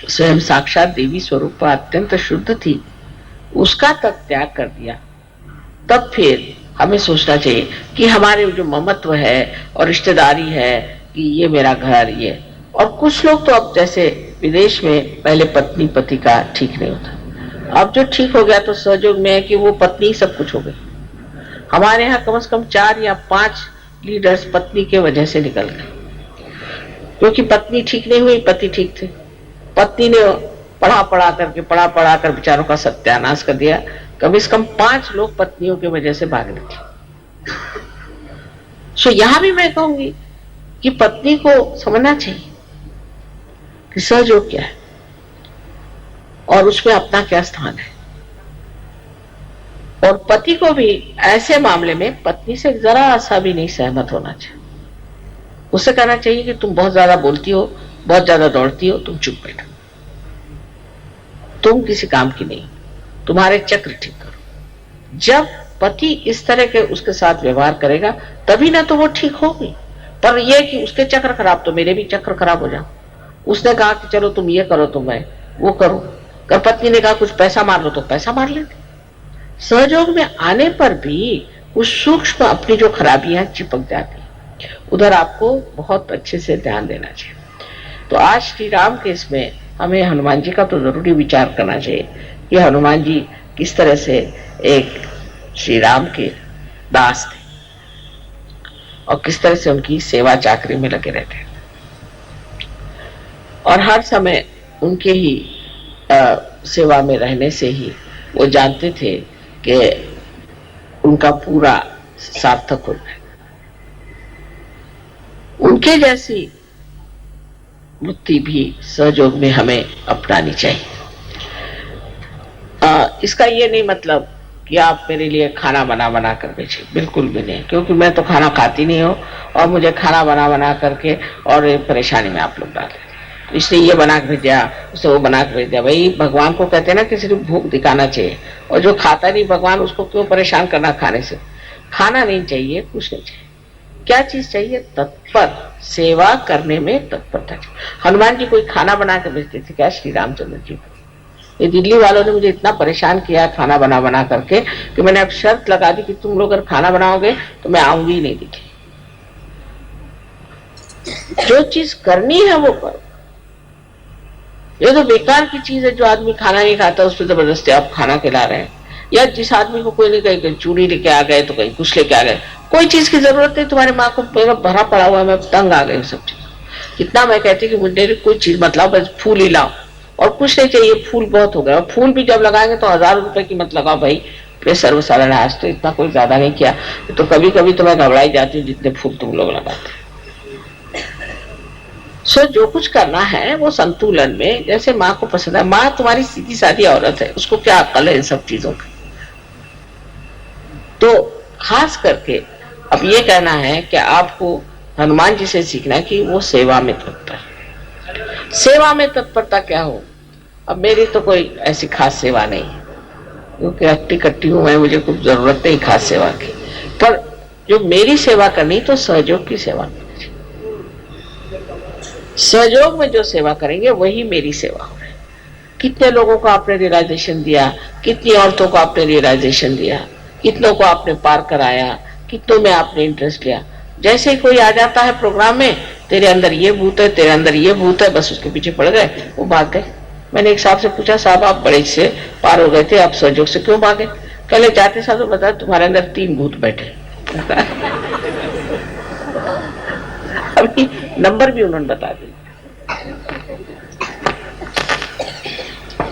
स्वयं साक्षात देवी स्वरूप अत्यंत शुद्ध थी, उसका तक त्याग कर दिया। तब फिर हमें सोचना चाहिए कि हमारे जो ममत्व है और रिश्तेदारी है कि ये मेरा घर, ये। और कुछ लोग तो अब जैसे विदेश में पहले पत्नी पति का ठीक नहीं होता, अब जो ठीक हो गया तो सहयोग में है कि वो पत्नी सब कुछ हो गई। हमारे यहाँ कम से कम 4 या 5 लीडर्स पत्नी के वजह से निकल गए, क्योंकि पत्नी ठीक नहीं हुई, पति ठीक थे। पत्नी ने पढ़ा पढ़ा कर विचारों का सत्यानाश कर दिया। कम से कम 5 लोग पत्नियों की वजह से भाग निकले। सो यहां भी मैं कहूंगी कि पत्नी को समझना चाहिए कि सहयोग क्या है और उसमें अपना क्या स्थान है। और पति को भी ऐसे मामले में पत्नी से जरा सा भी नहीं सहमत होना चाहिए। उसे कहना चाहिए कि तुम बहुत ज्यादा बोलती हो, बहुत ज्यादा दौड़ती हो, तुम चुप बैठो, तुम किसी काम की नहीं, तुम्हारे चक्र ठीक करो। जब पति इस तरह के उसके साथ व्यवहार करेगा तभी ना तो वो ठीक होगी। पर यह कि उसके चक्र खराब तो मेरे भी चक्र खराब हो जाओ। उसने कहा कि चलो तुम ये करो तो मैं वो करूं, कर पत्नी ने कहा कुछ पैसा मार लो तो पैसा मार लेते। सहयोग में आने पर भी उस सूक्ष्म अपनी जो खराबियां चिपक जाती, उधर आपको बहुत अच्छे से ध्यान देना चाहिए। तो आज श्री राम के इसमें हमें हनुमान जी का तो जरूरी विचार करना चाहिए कि हनुमान जी किस तरह से एक श्री राम के दास थे और किस तरह से उनकी सेवा चाकरी में लगे रहते और हर समय उनके ही सेवा में रहने से ही वो जानते थे कि उनका पूरा सार्थक हो जाए। उनके जैसी वृत्ति भी सहयोग में हमें अपनानी चाहिए। इसका ये नहीं मतलब कि आप मेरे लिए खाना बना कर बेचे, बिल्कुल भी नहीं, क्योंकि मैं तो खाना खाती नहीं हूँ और मुझे खाना बना करके और परेशानी में आप लोग डाल देते, इसलिए ये बना के भेजा, उसे वो बना के भेज दिया। भाई भगवान को कहते हैं ना कि सिर्फ भूख दिखाना चाहिए, और जो खाता नहीं भगवान उसको क्यों परेशान करना खाने से। खाना नहीं चाहिए, कुछ नहीं चाहिए। क्या चीज चाहिए? तत्पर सेवा करने में तत्परता चाहिए। हनुमान जी कोई खाना बना के भेजते थे क्या श्री रामचंद्र जी को? ये दिल्ली वालों ने मुझे इतना परेशान किया खाना बना करके कि मैंने अब शर्त लगा दी कि तुम लोग अगर खाना बनाओगे तो मैं आऊंगी ही नहीं दिखे। जो चीज करनी है वो करो। ये तो बेकार की चीज है जो आदमी खाना नहीं खाता उस पर जबरदस्ती आप खाना खिला रहे हैं। या जिस आदमी को कोई नहीं कहीं चूड़ी लेके आ गए तो कहीं कुछ लेके आ गए, कोई चीज की जरूरत नहीं, तुम्हारी माँ को भरा पड़ा हुआ है, मैं तंग आ गई सब चीज। कितना मैं कहती कि मुझे कोई चीज मतलब बस फूल ही लाओ, और कुछ नहीं चाहिए, फूल बहुत हो गया। और फूल भी जब लगाएंगे तो 1000 रुपए की मत लगाओ भाई, प्रेशर वसारण है, आज तो इतना कोई ज्यादा नहीं किया। तो कभी कभी तो मैं घबराई जाती हूँ जितने फूल तुम लोग लगाते। सो जो कुछ करना है वो संतुलन में, जैसे माँ को पसंद है। माँ तुम्हारी सीधी सादी औरत है, उसको क्या अकल है इन सब चीजों की। तो खास करके अब ये कहना है कि आपको हनुमान जी से सीखना कि वो सेवा में तत्पर। सेवा में तत्परता क्या हो, अब मेरी तो कोई ऐसी खास सेवा नहीं है, क्योंकि अट्टी कट्टी हूं मैं, मुझे कुछ जरूरत नहीं खास सेवा की। पर जो मेरी सेवा करनी तो सहयोग की सेवा करनी, सहयोग में जो सेवा करेंगे वही मेरी सेवा हो। कितने लोगों को आपने रियलाइजेशन दिया, कितनी औरतों को आपने रियलाइजेशन दिया, कितनों को आपने पार कराया, कितनों में आपने इंटरेस्ट लिया। जैसे ही कोई आ जाता है प्रोग्राम में, तेरे अंदर ये भूत है, तेरे अंदर ये भूत है, बस उसके पीछे पड़ गए, वो भाग गए। मैंने एक साहब से पूछा, साहब आप बड़े से पार हो गए थे, आप सहयोग से क्यों भागे? कहले जाते साहब तो बता, तुम्हारे अंदर 3 भूत बैठे। अभी नंबर भी उन्होंने बता दिया।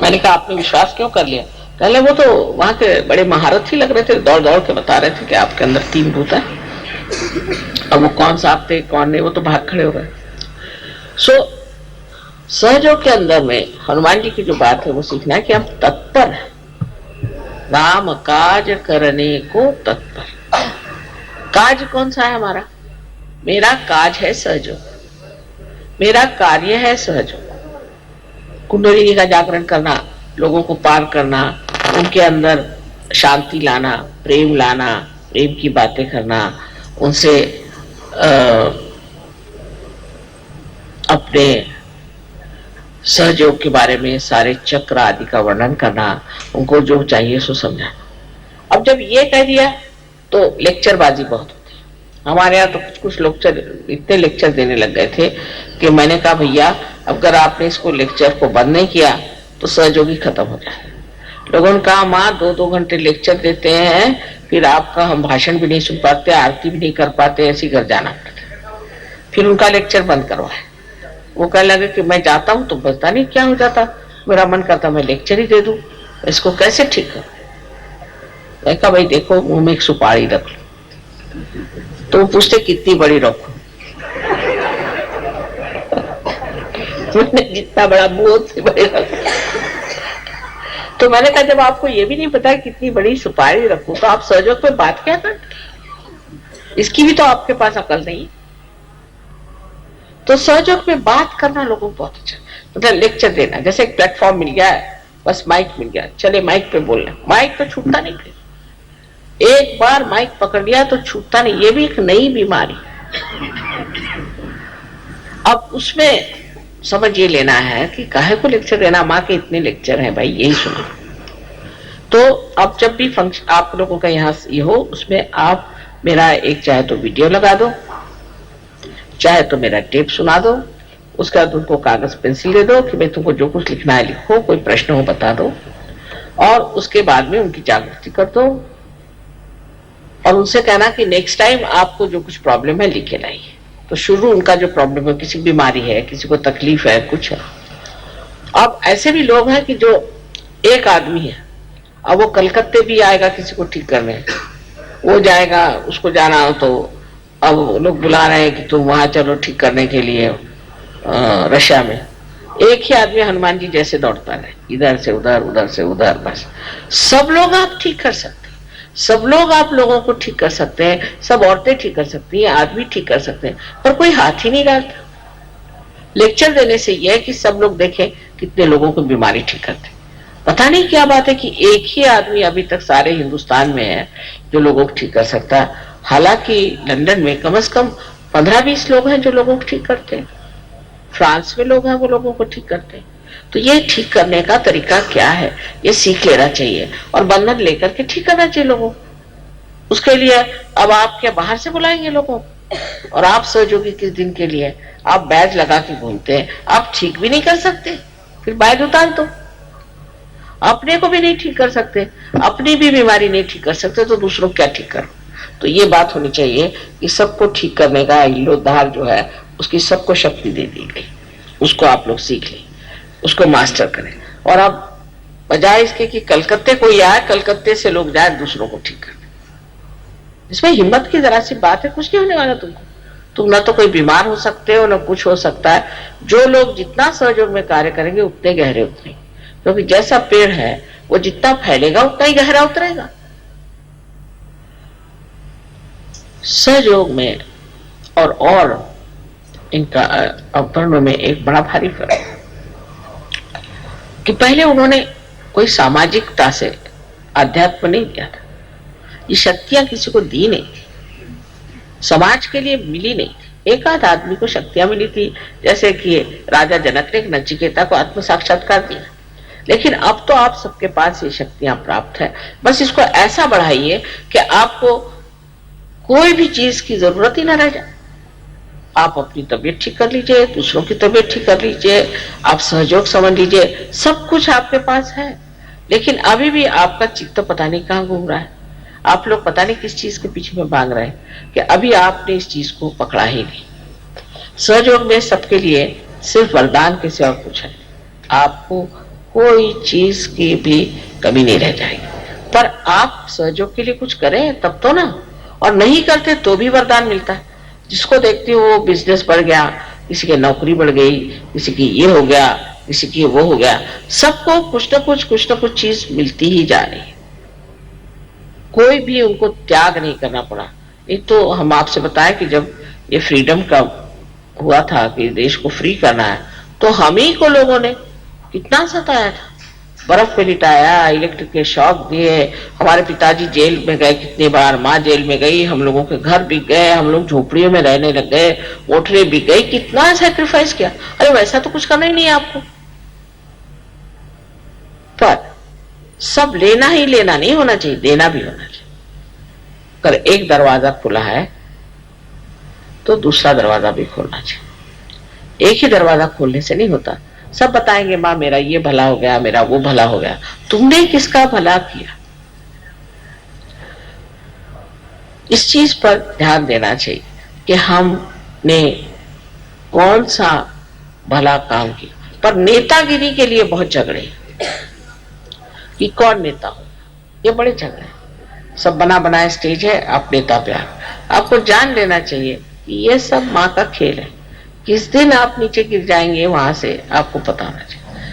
मैंने कहा आपने विश्वास क्यों कर लिया? पहले वो तो वहां के बड़े महारथ ही लग रहे थे, दौड़ दौड़ के बता रहे थे कि आपके अंदर 3 भूत है। अब वो कौन साहब थे कौन नहीं, वो तो भाग खड़े हो गए। सो सहयोग के अंदर में हनुमान जी की जो बात है वो सीखना है कि हम तत्पर है, राम काज करने को तत्पर। काज कौन सा है हमारा? मेरा काज है सहयोग, मेरा कार्य है सहयोग। कुंडलिनी का जागरण करना, लोगों को पार करना, उनके अंदर शांति लाना, प्रेम लाना, प्रेम की बातें करना, उनसे अपने सहयोग के बारे में सारे चक्र आदि का वर्णन करना, उनको जो चाहिए सो समझाना। अब जब ये कह दिया तो लेक्चरबाजी बहुत होती है हमारे यहाँ। तो कुछ लेक्चर, इतने लेक्चर देने लग गए थे कि मैंने कहा भैया अगर आपने इसको लेक्चर को बंद नहीं किया तो सहयोगी खत्म हो जाए। लोगों ने कहा माँ 2-2 घंटे लेक्चर देते हैं, फिर आपका हम भाषण भी नहीं सुन पाते, आरती भी नहीं कर पाते, ऐसे घर जाना पड़ता। फिर उनका लेक्चर बंद करवाए। वो कहने लगे कि मैं जाता हूँ तो पता नहीं क्या हो जाता, मेरा मन करता मैं लेक्चर ही दे दूं, इसको कैसे ठीक करूं? मैं कहा भाई देखो मुंह में एक सुपारी रख लो। तो वो पूछते कितनी बड़ी रखो? मैंने जितना बड़ा मुंह से बड़ी रखो। तो मैंने कहा जब आपको ये भी नहीं पता है कितनी बड़ी सुपारी रखूं तो आप सहयोग पे बात क्या करते? इसकी भी तो आपके पास अकल नहीं। तो सहयोग में बात करना लोगों को बहुत अच्छा, मतलब लेक्चर देना। जैसे एक प्लेटफॉर्म मिल गया है, बस माइक मिल गया, चले माइक पे बोलना। माइक तो छूटता नहीं, फिर एक बार माइक पकड़ लिया तो छूटता नहीं। ये भी एक नई बीमारी। अब उसमें समझ ये लेना है कि काहे को लेक्चर देना, माँ के इतने लेक्चर हैं भाई, यही सुनो। तो अब जब भी फंक्शन आप लोगों का यहाँ ये हो, उसमें आप मेरा एक चाहे तो वीडियो लगा दो, चाहे तो मेरा टेप सुना दो, उसके बाद उनको कागज पेंसिल दे दो कि भाई तुमको जो कुछ लिखना है लिखो, कोई प्रश्न हो बता दो, और उसके बाद में उनकी जागृति कर दो और उनसे कहना कि नेक्स्ट टाइम आपको जो कुछ प्रॉब्लम है लिखे लाइए। तो शुरू उनका जो प्रॉब्लम है, किसी बीमारी है, किसी को तकलीफ है, कुछ है। अब ऐसे भी लोग हैं कि जो एक आदमी है, अब वो कलकत्ते भी आएगा किसी को ठीक करने, वो जाएगा, उसको जाना हो तो अब लोग बुला रहे हैं कि तुम वहां चलो ठीक करने के लिए रशिया में। एक ही आदमी हनुमान जी जैसे दौड़ता रहे, इधर से उधर, उधर से उधर। बस सब लोग आप ठीक कर सकते हैं, सब लोग आप लोगों को ठीक कर सकते हैं, सब औरतें ठीक कर सकती हैं, आदमी ठीक कर सकते हैं, पर कोई हाथ ही नहीं डालता। लेक्चर देने से यह है कि सब लोग देखें कितने लोगों को बीमारी ठीक करते। पता नहीं क्या बात है कि एक ही आदमी अभी तक सारे हिंदुस्तान में है जो लोगों को ठीक कर सकता है। हालांकि लंदन में कम से कम 15-20 लोग हैं जो लोगों को ठीक करते हैं, फ्रांस में लोग हैं वो लोगों को ठीक करते हैं। तो ये ठीक करने का तरीका क्या है, ये सीख लेना चाहिए और बंधन लेकर के ठीक करना चाहिए लोगों। उसके लिए अब आप क्या बाहर से बुलाएंगे लोगों, और आप सहयोगी किस दिन के लिए आप बैज लगा के घूमते हैं, आप ठीक भी नहीं कर सकते, फिर बैज उतार दो। अपने को भी नहीं ठीक कर सकते, अपनी भी बीमारी नहीं ठीक कर सकते, तो दूसरों क्या ठीक करो? तो ये बात होनी चाहिए कि सबको ठीक करने का इल्लोधार जो है उसकी सबको शक्ति दे दी गई, उसको आप लोग सीख लें, उसको मास्टर करें। और अब बजाय इसके कि कलकत्ते कोई आए, कलकत्ते से लोग जाए दूसरों को ठीक करने, इसमें हिम्मत की जरा सी बात है, कुछ नहीं होने वाला तुमको। तुम ना तो कोई बीमार हो सकते हो, ना कुछ हो सकता है। जो लोग जितना सहयोग में कार्य करेंगे उतने गहरे उतरेंगे, क्योंकि जैसा पेड़ है वो जितना फैलेगा उतना ही गहरा उतरेगा। सहयोग में और इनका अवतरणों में एक बड़ा भारी फर्क है कि पहले उन्होंने कोई सामाजिकता से अध्यात्म नहीं दिया था, ये शक्तियां किसी को दी नहीं थी, समाज के लिए मिली नहीं थी। एक आध आदमी को शक्तियां मिली थी, जैसे कि राजा जनक ने नचिकेता को आत्म साक्षात्कार दिया। लेकिन अब तो आप सबके पास ये शक्तियां प्राप्त है, बस इसको ऐसा बढ़ाइए कि आपको कोई भी चीज की जरूरत ही ना रह जाए। आप अपनी तबीयत ठीक कर लीजिए, दूसरों की तबीयत ठीक कर लीजिए, आप सहयोग समझ लीजिए, सब कुछ आपके पास है। लेकिन अभी भी आपका चित्त पता नहीं कहां घूम रहा है, आप लोग पता नहीं किस चीज के पीछे में भाग रहे हैं कि अभी आपने इस चीज को पकड़ा ही नहीं। सहयोग में सबके लिए सिर्फ वरदान के सिवा कुछ है, आपको कोई चीज की भी कमी नहीं रह जाएगी। पर आप सहयोग के लिए कुछ करें तब तो ना, और नहीं करते तो भी वरदान मिलता है। जिसको देखते हो वो बिजनेस बढ़ गया, किसी की नौकरी बढ़ गई, किसी की ये हो गया, किसी की वो हो गया, सबको कुछ ना कुछ चीज मिलती ही जा रही है। कोई भी उनको त्याग नहीं करना पड़ा। एक तो हम आपसे बताएं कि जब ये फ्रीडम का हुआ था कि देश को फ्री करना है, तो हम ही को लोगों ने कितना सताया था, बर्फ पे लिटाया, इलेक्ट्रिक के शॉक दिए, हमारे पिताजी जेल में गए कितनी बार, माँ जेल में गई, हम लोगों के घर बिक गए, हम लोग झोपड़ियों में रहने लग गए, मोटरें बिक गई, कितना सैक्रिफाइस किया। अरे वैसा तो कुछ करना ही नहीं है आपको, पर सब लेना ही लेना नहीं होना चाहिए, देना भी होना चाहिए। अगर एक दरवाजा खुला है तो दूसरा दरवाजा भी खोलना चाहिए। एक ही दरवाजा खोलने से नहीं होता। सब बताएंगे माँ मेरा ये भला हो गया, मेरा वो भला हो गया, तुमने किसका भला किया? इस चीज पर ध्यान देना चाहिए कि हमने कौन सा भला काम किया। पर नेतागिरी के लिए बहुत झगड़े कि कौन नेता हो, ये बड़े झगड़े। सब बना बनाए स्टेज है, आप नेता पे आपको जान लेना चाहिए कि ये सब माँ का खेल है। किस दिन आप नीचे गिर जाएंगे वहां से आपको पता होना चाहिए।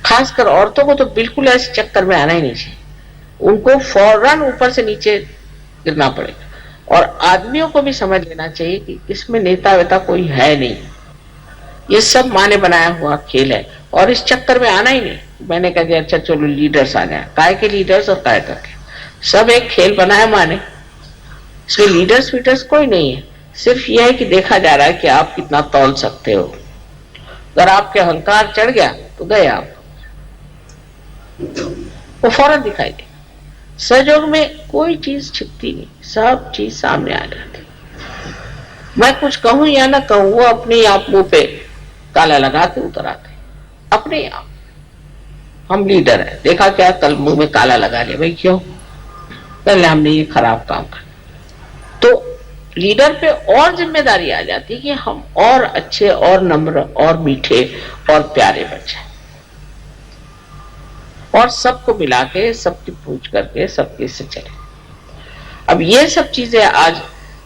खासकर औरतों को तो बिल्कुल ऐसे चक्कर में आना ही नहीं चाहिए, उनको फौरन ऊपर से नीचे गिरना पड़ेगा। और आदमियों को भी समझ लेना चाहिए कि इसमें नेता वेता कोई है नहीं, ये सब माँ ने बनाया हुआ खेल है, और इस चक्कर में आना ही नहीं। मैंने कहा कि अच्छा चलो लीडर्स आ गए, काय के लीडर्स और काय करके सब एक खेल बनाया माँ ने, इसमें लीडर्स वीडर्स कोई नहीं है। सिर्फ यह है कि देखा जा रहा है कि आप कितना तौल सकते हो। अगर आपके अहंकार चढ़ गया तो गए आप, वो फौरन दिखाई दे। सहयोग में कोई चीज छिपती नहीं, सब चीज सामने आ जाती। मैं कुछ कहूं या ना कहूं, वो अपने आप मुंह पे ताला लगा के उतर आते अपने आप। हम लीडर है, देखा क्या कल मुंह में ताला लगा लिया, भाई क्यों? पहले हमने ये खराब काम कर। तो लीडर पे और जिम्मेदारी आ जाती है कि हम और अच्छे और नम्र और मीठे और प्यारे बन जाए, और सबको मिला के सबकी पूछ करके सबके से चले। अब ये सब चीजें आज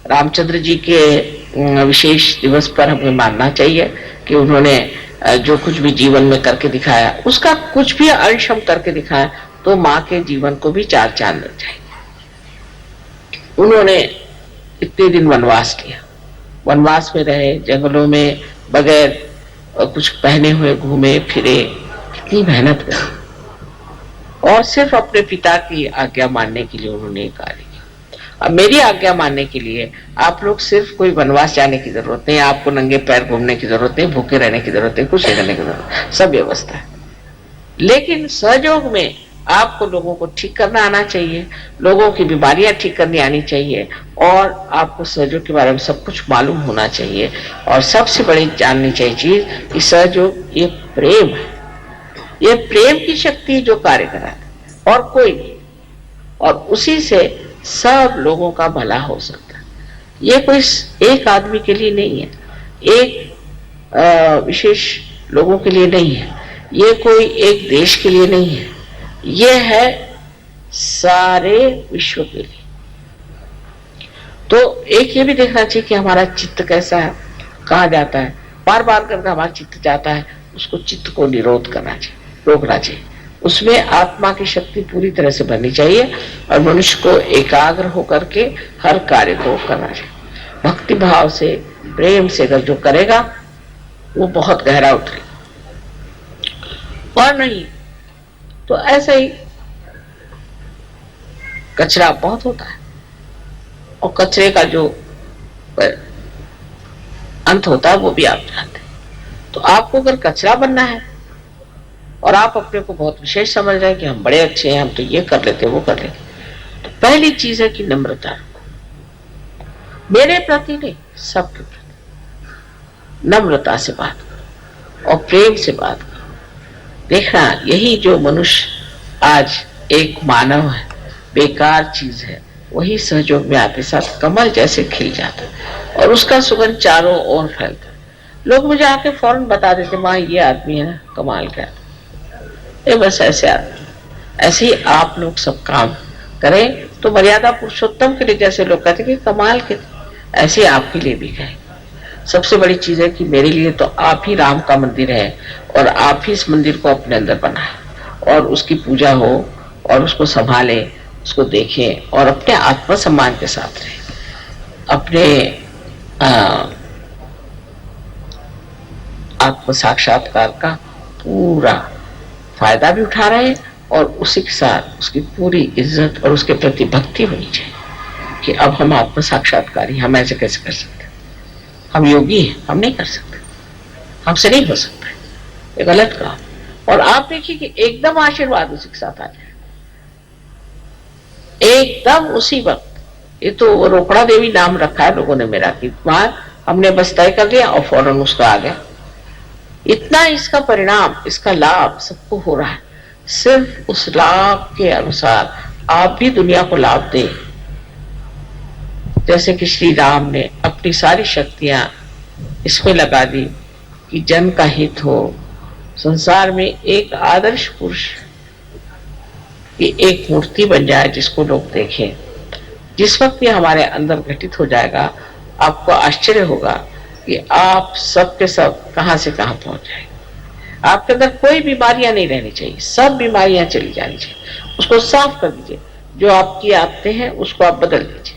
रामचंद्र जी के विशेष दिवस पर हमें मानना चाहिए कि उन्होंने जो कुछ भी जीवन में करके दिखाया, उसका कुछ भी अंश हम करके दिखाया तो माँ के जीवन को भी चार चांद लग जाएंगे। उन्होंने इतने दिन वनवास किया, वनवास में रहे, जंगलों में बगैर कुछ पहने हुए घूमे फिरे, कितनी मेहनत करी, और सिर्फ अपने पिता की आज्ञा मानने के लिए उन्होंने कार्य किया। अब मेरी आज्ञा मानने के लिए आप लोग सिर्फ कोई वनवास जाने की जरूरत नहीं, आपको नंगे पैर घूमने की जरूरत नहीं, भूखे रहने की जरूरत नहीं, कुछ नहीं करने की जरूरत, सब व्यवस्था है। लेकिन सहयोग में आपको लोगों को ठीक करना आना चाहिए, लोगों की बीमारियां ठीक करनी आनी चाहिए, और आपको सहयोग के बारे में सब कुछ मालूम होना चाहिए। और सबसे बड़ी जाननी चाहिए चीज कि सहयोग ये प्रेम है, ये प्रेम की शक्ति जो कार्य करा है और कोई नहीं, और उसी से सब लोगों का भला हो सकता है। ये कोई एक आदमी के लिए नहीं है, एक विशेष लोगों के लिए नहीं है, ये कोई एक देश के लिए नहीं है, ये है सारे विश्व के लिए। तो एक ये भी देखना चाहिए कि हमारा चित्त कैसा है, कहाँ जाता है। बार बार करके हमारा चित्त जाता है, उसको चित्त को निरोध करना चाहिए, रोकना चाहिए। उसमें आत्मा की शक्ति पूरी तरह से बननी चाहिए और मनुष्य को एकाग्र होकर के हर कार्य को करना चाहिए। भक्ति भाव से, प्रेम से अगर जो करेगा वो बहुत गहरा उतरे, और नहीं तो ऐसा ही कचरा बहुत होता है, और कचरे का जो अंत होता है वो भी आप जानते हैं। तो आपको अगर कचरा बनना है और आप अपने को बहुत विशेष समझ रहे हैं कि हम बड़े अच्छे हैं, हम तो ये कर लेते वो कर लेते, तो पहली चीज है कि नम्रता रखो, मेरे प्रति नहीं सबके प्रति नम्रता से बात करो और प्रेम से बात करो। देखना यही जो मनुष्य आज एक मानव है, बेकार चीज है, वही सहयोग में आते साथ कमल जैसे खिल जाता है और उसका सुगंध चारों ओर फैलता है। लोग मुझे आके फौरन बता देते, माँ ये आदमी है ना कमाल का, ये बस ऐसे आदमी। ऐसे ही आप लोग सब काम करें तो मर्यादा पुरुषोत्तम के लिए जैसे लोग कहते कि कमाल के, ऐसे आपके लिए भी कहें। सबसे बड़ी चीज है कि मेरे लिए तो आप ही राम का मंदिर है और आप ही इस मंदिर को अपने अंदर बनाए और उसकी पूजा हो और उसको संभाले, उसको देखें और अपने आत्मसम्मान के साथ रहे, अपने आत्म साक्षात्कार का पूरा फायदा भी उठा रहे और उसी के साथ उसकी पूरी इज्जत और उसके प्रति भक्ति होनी चाहिए कि अब हम आत्म साक्षात्कारी, हम ऐसे कैसे कर सकते, हम योगी हैं, हम नहीं कर सकते, हमसे नहीं हो सकता, ये गलत काम। और आप देखिए कि एकदम आशीर्वाद उसी के साथ आ जाए, एकदम उसी वक्त। ये तो रोकड़ा देवी नाम रखा है लोगों ने मेरा, कि वहां हमने बस तय कर दिया और फौरन उसका आ गया। इतना इसका परिणाम, इसका लाभ सबको हो रहा है। सिर्फ उस लाभ के अनुसार आप भी दुनिया को लाभ दें, जैसे कि श्री राम ने अपनी सारी शक्तियां इसमें लगा दी कि जन का हित हो, संसार में एक आदर्श पुरुष की एक मूर्ति बन जाए जिसको लोग देखें। जिस वक्त ये हमारे अंदर घटित हो जाएगा, आपको आश्चर्य होगा कि आप सब के सब कहां से कहां पहुंच जाएंगे। आपके अंदर कोई बीमारियां नहीं रहनी चाहिए, सब बीमारियां चली जानी चाहिए। उसको साफ कर दीजिए, जो आपकी आदतें हैं उसको आप बदल दीजिए,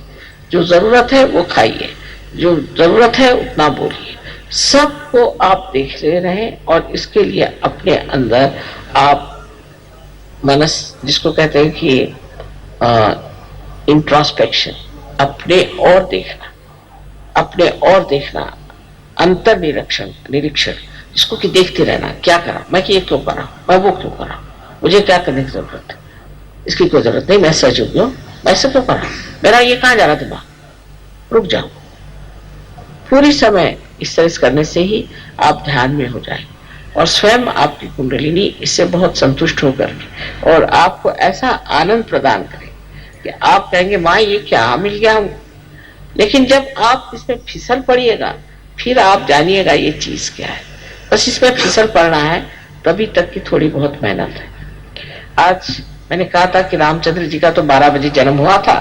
जो जरूरत है वो खाइए, जो जरूरत है उतना बोलिए, सबको आप देख ले रहे और इसके लिए अपने अंदर आप मनस, जिसको कहते हैं कि इंट्रोस्पेक्शन, अपने और देखना, अपने और देखना, अंतर निरीक्षण, जिसको कि देखते रहना, क्या करा मैं, कि ये क्यों करा, मैं वो क्यों करा, मुझे क्या करने की जरूरत है, इसकी कोई जरूरत नहीं, मैं सच हूं, मैं ऐसे क्यों करा, मेरा ये कहां जा रहा दिमाग, रुक जाओ। पूरी समय इस तरह करने से ही आप ध्यान में हो जाए और स्वयं आपकी कुंडलिनी इससे बहुत संतुष्ट होकर और आपको ऐसा आनंद प्रदान करे कि आप कहेंगे माँ ये क्या मिल गया हूं। लेकिन जब आप इसमें फिसल पड़िएगा फिर आप जानिएगा ये चीज क्या है। बस इसमें फिसल पड़ना है, तभी तक की थोड़ी बहुत मेहनत है। आज मैंने कहा था कि रामचंद्र जी का तो 12 बजे जन्म हुआ था,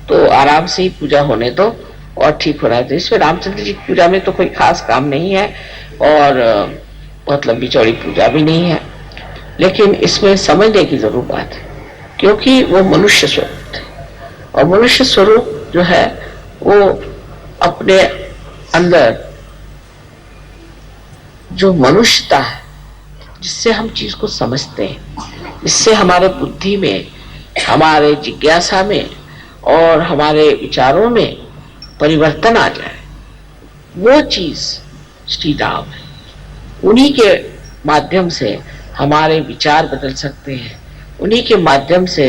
तो आराम से ही पूजा होने दो और ठीक हो रहा है। तो इसमें रामचंद्र जी की पूजा में तो कोई खास काम नहीं है और मतलब बिचौड़ी पूजा भी नहीं है, लेकिन इसमें समझने की जरूर बात है, क्योंकि वो मनुष्य स्वरूप थे और मनुष्य स्वरूप जो है वो अपने अंदर जो मनुष्यता है, जिससे हम चीज को समझते हैं, इससे हमारे बुद्धि में, हमारे जिज्ञासा में और हमारे विचारों में परिवर्तन आ जाए, वो चीज श्री राम है। उन्हीं के माध्यम से हमारे विचार बदल सकते हैं, उन्हीं के माध्यम से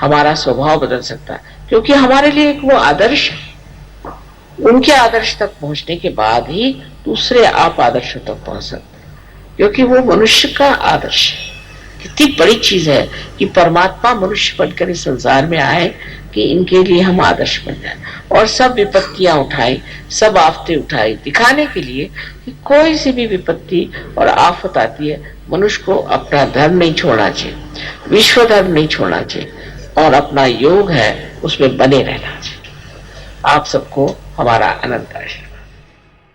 हमारा स्वभाव बदल सकता है, क्योंकि हमारे लिए एक वो आदर्श है। उनके आदर्श तक पहुंचने के बाद ही दूसरे आप आदर्शों तक पहुंच सकते हैं, क्योंकि वो मनुष्य का आदर्श है। कितनी बड़ी चीज है कि परमात्मा मनुष्य बनकर इस संसार में आए कि इनके लिए हम आदर्श बन जाए और सब विपत्तियां उठाई, सब आफतें उठाई, दिखाने के लिए कि कोई सी भी विपत्ति और आफत आती है, मनुष्य को अपना धर्म नहीं छोड़ना चाहिए, विश्व धर्म नहीं छोड़ना चाहिए और अपना योग है उसमें बने रहना चाहिए। आप सबको हमारा अनंत आशीर्वाद।